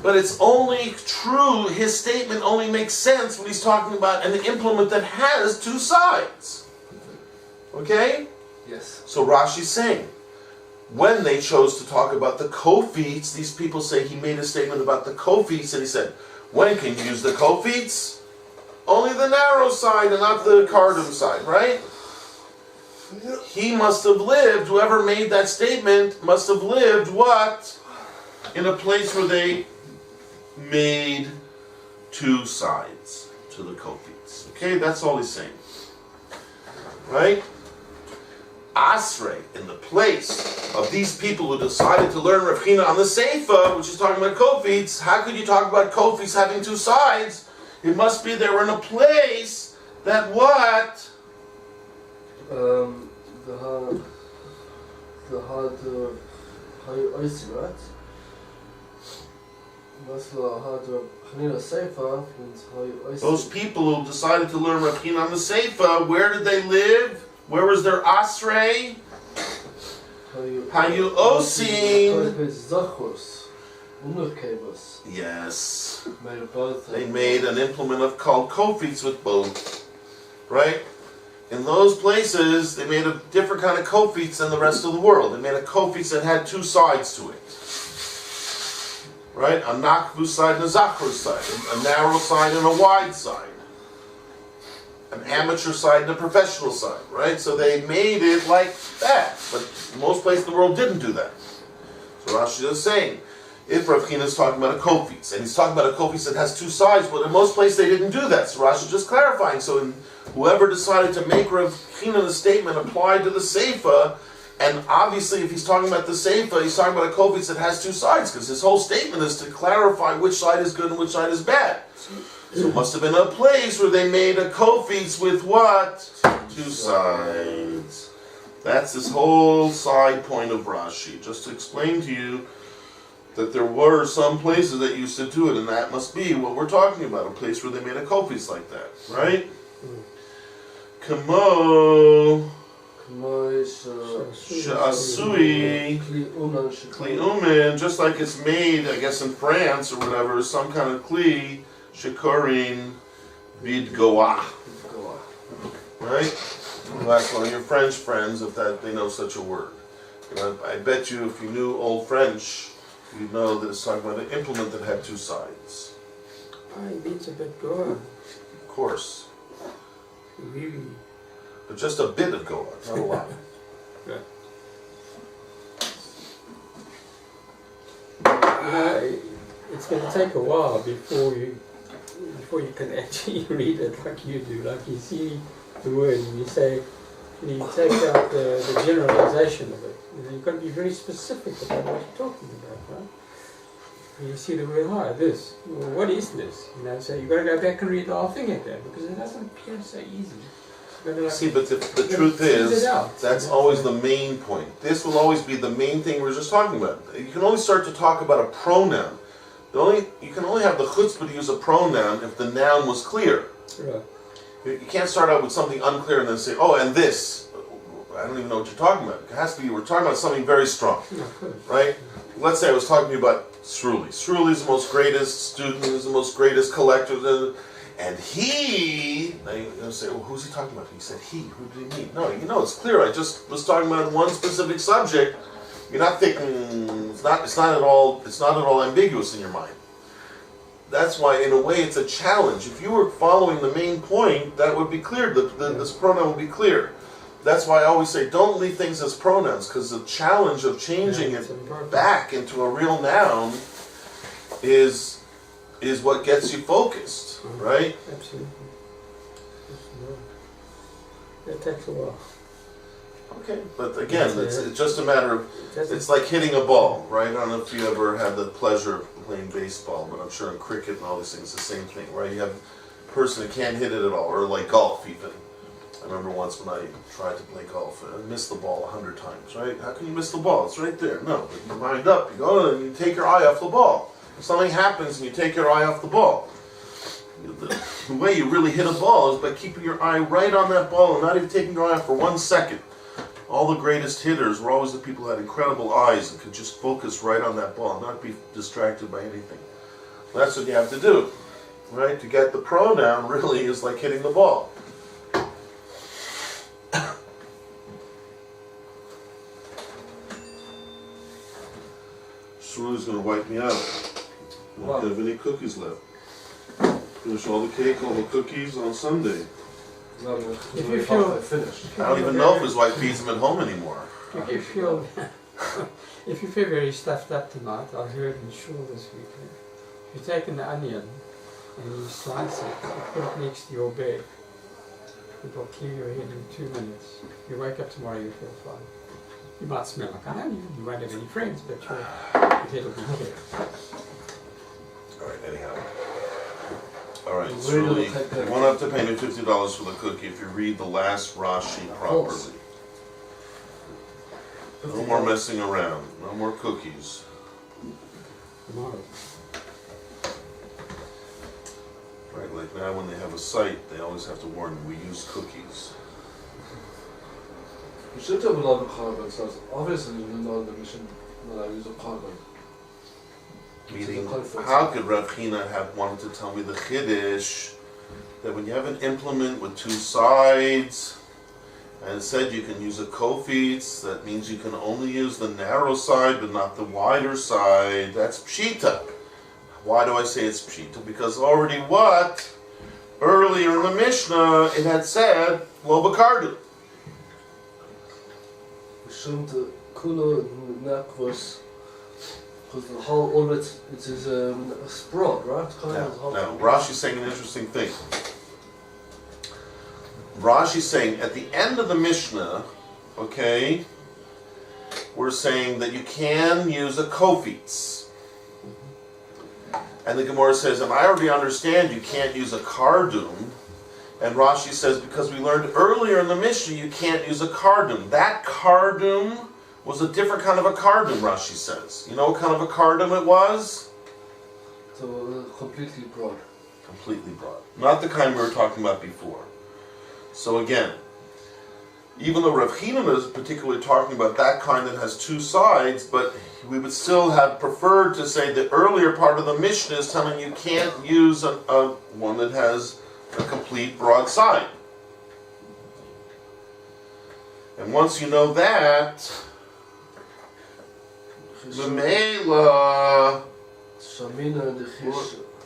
But it's only true, his statement only makes sense when he's talking about an implement that has two sides. Okay? Yes. So Rashi's saying, when they chose to talk about the kofits, these people say he made a statement about the kofits, and he said, when can you use the kofits? Only the narrow side and not the kardom side, right? He must have lived, whoever made that statement, must have lived what? In a place where they made two sides to the kofits. Okay, that's all he's saying. Right? Asrei, in the place of these people who decided to learn Rav Hillel on the Seifa, which is talking about kofits, how could you talk about kofits having two sides? It must be they were in a place that what? Those people who decided to learn Rav Hillel on the Seifa, where did they live? Where was their asrei? Hayu osin. Yes. They made an implement called kofits with both. Right? In those places, they made a different kind of kofits than the rest of the world. They made a kofits that had two sides to it. Right? A nakvu side and a zachru side. A narrow side and a wide side. An amateur side and a professional side, right? So they made it like that. But most places in the world didn't do that. So Rashi is saying, if Rav Hillel is talking about a kofitz, and he's talking about a kofitz that has two sides, but in most places they didn't do that. So Rashi is just clarifying. So whoever decided to make Rav Hillel's statement applied to the Seifa, and obviously if he's talking about the Seifa, he's talking about a kofitz that has two sides, because his whole statement is to clarify which side is good and which side is bad. So it must have been a place where they made a kofitz with what? Two sides. That's this whole side point of Rashi. Just to explain to you that there were some places that used to do it, and that must be what we're talking about, a place where they made a kofis like that, right? Kamo Sha'asui Kli Umin, just like it's made, I guess in France or whatever, some kind of Kli Shikorin Bid Goa. Right? Well, ask one of your French friends if that they know such a word. I bet you if you knew Old French, you'd know that it's talking about an implement that had two sides. Beitsa bit Goa. Of course. Really. But just a bit of Goa, not a lot. Yeah. It's going to take a while before you can actually read it like you do. Like you see the word and you say, you take out the generalization of it. You've got to be very specific about what you're talking about, right? You see the word, this. Well, what is this? So you've got to go back and read the whole thing again because it doesn't appear so easy. See, but the truth is, that's always the main point. This will always be the main thing we're just talking about. You can only start to talk about a pronoun. You can only have the chutzpah to use a pronoun if the noun was clear. Right. You can't start out with something unclear and then say, oh, and this. I don't even know what you're talking about. It has to be, we're talking about something very strong. Right? Let's say I was talking to you about Sruli. Sruli is the most greatest student, is the most greatest collector. And he, now you're going to say, well, who's he talking about? He said he. Who did he mean? No, it's clear. I just was talking about one specific subject. You're not thinking, it's not at all ambiguous in your mind. That's why, in a way, it's a challenge. If you were following the main point, that would be clear. This pronoun would be clear. That's why I always say, don't leave things as pronouns, because the challenge of changing it back into a real noun is what gets you focused, right? Absolutely. It takes a while. Okay, but again, it's just a matter of, it's like hitting a ball, right? I don't know if you ever had the pleasure of playing baseball, but I'm sure in cricket and all these things, it's the same thing, right? You have a person who can't hit it at all, or like golf even. I remember once when I tried to play golf, I missed the ball 100 times, right? How can you miss the ball? It's right there. No, but you wind up, you go and you take your eye off the ball. If something happens and you take your eye off the ball, the way you really hit a ball is by keeping your eye right on that ball and not even taking your eye off for 1 second. All the greatest hitters were always the people who had incredible eyes and could just focus right on that ball and not be distracted by anything. That's what you have to do, right? To get the pronoun really is like hitting the ball. Shruli's going to wipe me out. I don't have any cookies left. Finish all the cake, all the cookies on Sunday. If you feel finished. I don't even know if his wife feeds him at home anymore. If you feel very stuffed up tonight, I heard in shul this weekend. If you take an onion and you slice it, you put it next to your bed, it will clear your head in 2 minutes. You wake up tomorrow, you feel fine. You might smell like onion, you won't have any friends, but your head will be clear. Alright, anyhow. Alright, so really, you won't have to pay me $50 for the cookie if you read the last Rashi properly. No more messing around. No more cookies. Tomorrow. Right, like now when they have a site, they always have to warn them, we use cookies. You should have a lot of carbon, so obviously you know the mission that I use of carbon. Meaning, how could Rav Hillel have wanted to tell me the Chiddush that when you have an implement with 2 sides, and it said you can use a kofitz, that means you can only use the narrow side but not the wider side. That's Pshita. Why do I say it's Pshita? Because already what? Earlier in the Mishnah, it had said, Lo Bakardu. Shouldn't Kula Nakvos, because the whole, all it is a sprout, right? Now, Rashi's saying an interesting thing. Rashi's saying at the end of the Mishnah, okay, we're saying that you can use a kofitz. And the Gemora says, and I already understand you can't use a kardum. And Rashi says, because we learned earlier in the Mishnah, you can't use a kardum. That kardum was a different kind of a cardum, Rashi says. You know what kind of a cardum it was? So completely broad. Completely broad. Not the kind we were talking about before. So again, even though Rav Hillel is particularly talking about that kind that has two sides, but we would still have preferred to say the earlier part of the Mishnah is telling you can't use a one that has a complete broad side. And once you know that, Memela,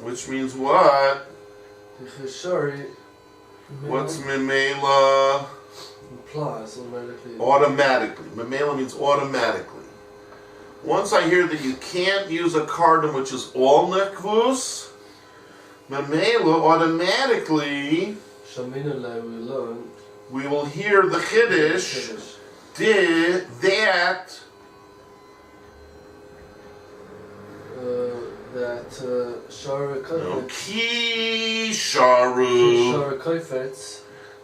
which means what? What's Memela? Implies automatically. Automatically. Memela means automatically. Once I hear that you can't use a cardum which is all nekvus, Memela automatically we will hear the chiddush that ki sharu.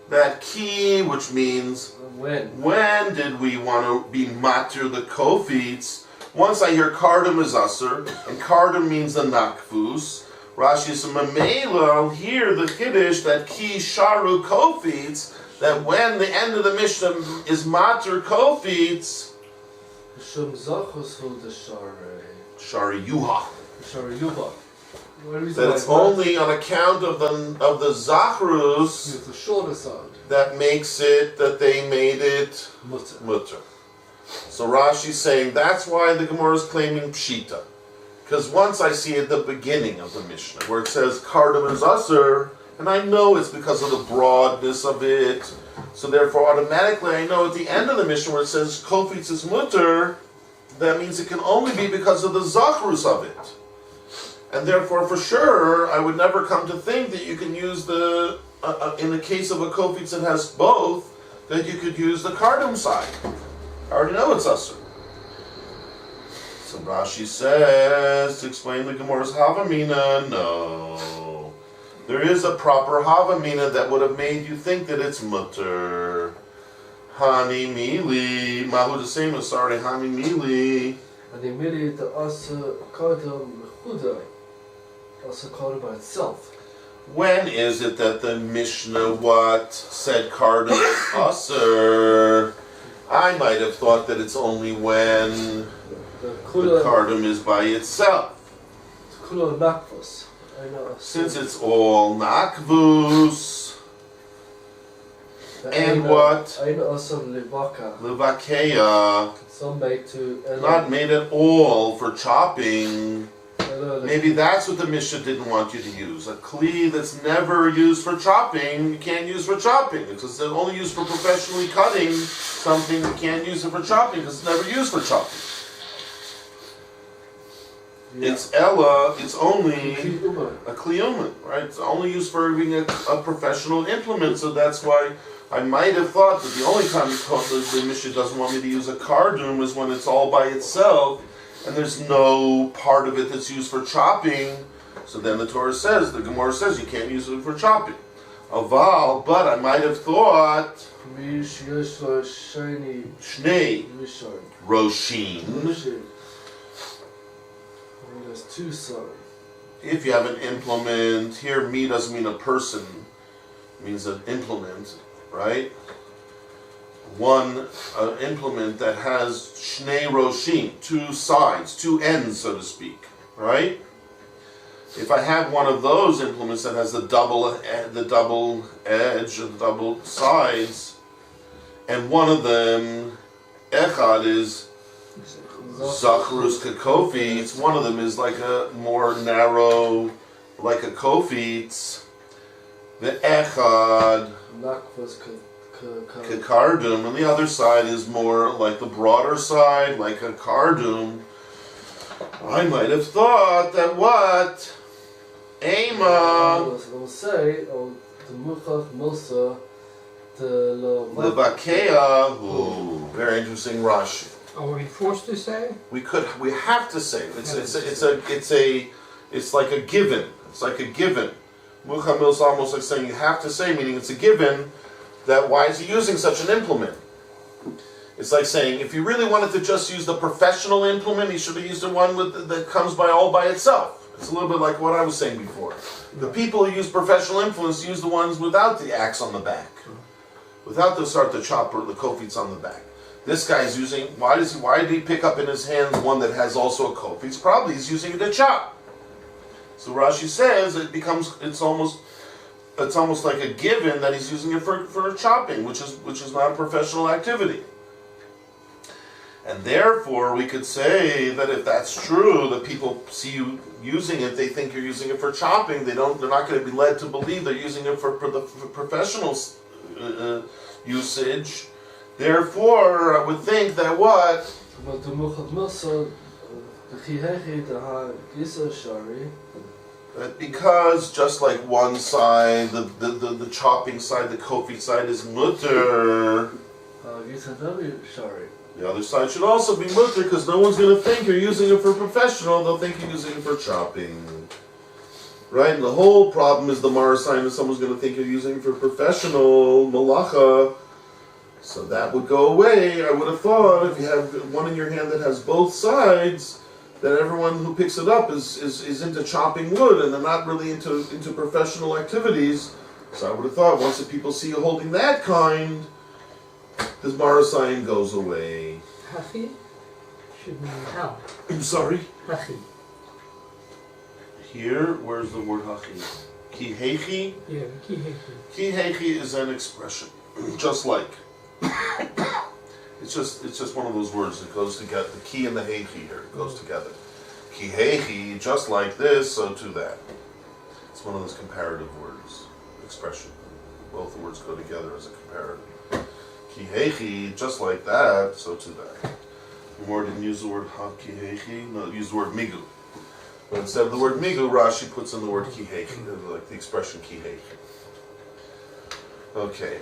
That ki, which means when did we want to be matir the kofitz? Once I hear kardum is aser, and kardum means the nakvus, Rashi says mamela, I'll hear the chiddush that ki sharu kofitz, that when the end of the Mishnah is matir kofitz, shari yuha. That it's only on account of the zachrus the shorter side that makes it that they made it mutter. So Rashi's saying that's why the Gemora is claiming pshita, because once I see at the beginning of the Mishnah where it says kardam is aser, and I know it's because of the broadness of it, so therefore automatically I know at the end of the Mishnah where it says kofitz is mutter, that means it can only be because of the zachrus of it. And therefore, for sure, I would never come to think that you can use the, in the case of a kofitz that has both, that you could use the kardum side. I already know it's usher. So Rashi says, to explain the Gemara's havamina, no. There is a proper havamina that would have made you think that it's mutter. Hani mili, mahu the same as sorry, hani mili. Hani mili the asa kardam mechuda. Also called by itself. When is it that the Mishnah said kardam aser? I might have thought that it's only when the kardam is by itself. Since it's all nakvus. And what? Levakeya. Some made to not made at all for chopping. Maybe that's what the Mishnah didn't want you to use. A kli that's never used for chopping, you can't use for chopping. Because it's only used for professionally cutting something, you can't use it for chopping because it's never used for chopping. Yeah. It's Ella, it's only a kliyuman, right? It's only used for being a professional implement, so that's why I might have thought that the only time the Mishnah doesn't want me to use a kardum is when it's all by itself, and there's no part of it that's used for chopping. So then the Torah says, the Gemora says, you can't use it for chopping. Aval, but I might have thought Shnei Roshin. There's two sides. If you have an implement, here me doesn't mean a person, it means an implement, right? One implement that has Shnei Roshim, two sides, two ends, so to speak, right? If I have one of those implements that has the double edge, the double sides, and one of them, Echad, is Zachrus Kakofitz, one of them is like a more narrow, like a Kofitz, the Echad, Kardum, and the other side is more like the broader side, like a Kardum. I might have thought that what? Ema. Will say, the Muchach Milsa, the Levakeya. Ooh, very interesting Rashi. Are we forced to say? We have to say. It's like a given. It's like a given. Muchach Milsa is almost like saying you have to say, meaning it's a given. That why is he using such an implement? It's like saying, if you really wanted to just use the professional implement, he should have used the one that comes all by itself. It's a little bit like what I was saying before. The people who use professional implements use the ones without the axe on the back, without the chopper, the kofitz on the back. This guy's using, why did he pick up in his hands one that has also a kofitz? Probably he's using it to chop. So Rashi says it's almost like a given that he's using it for chopping, which is not a professional activity. And therefore, we could say that if that's true, that people see you using it, they think you're using it for chopping. They're not going to be led to believe they're using it for professional usage. Therefore, I would think that what? Because just like one side, the chopping side, the kofi side is mutter. The other side should also be mutter, because no one's going to think you're using it for professional. They'll think you're using it for chopping. Right? And the whole problem is the Mara sign that someone's going to think you're using it for professional malacha. So that would go away. I would have thought if you have one in your hand that has both sides, that everyone who picks it up is into chopping wood and they're not really into professional activities. So I would have thought once the people see you holding that kind, this Mara sign goes away. Hachi should mean how. I'm sorry? Hachi. Here, where's the word hachi? Ki heichi? Yeah, ki heichi. Ki heichi is an expression. Just like. It's just one of those words that goes together. The ki and the heichi here goes together. Ki heichi, just like this, so to that. It's one of those comparative words, expression. Both the words go together as a comparative. Ki heichi, just like that, so to that. Gemora didn't use the word ha ki heichi, no, it used the word migu. But instead of the word migu, Rashi puts in the word ki heichi, like the expression ki heichi. Okay.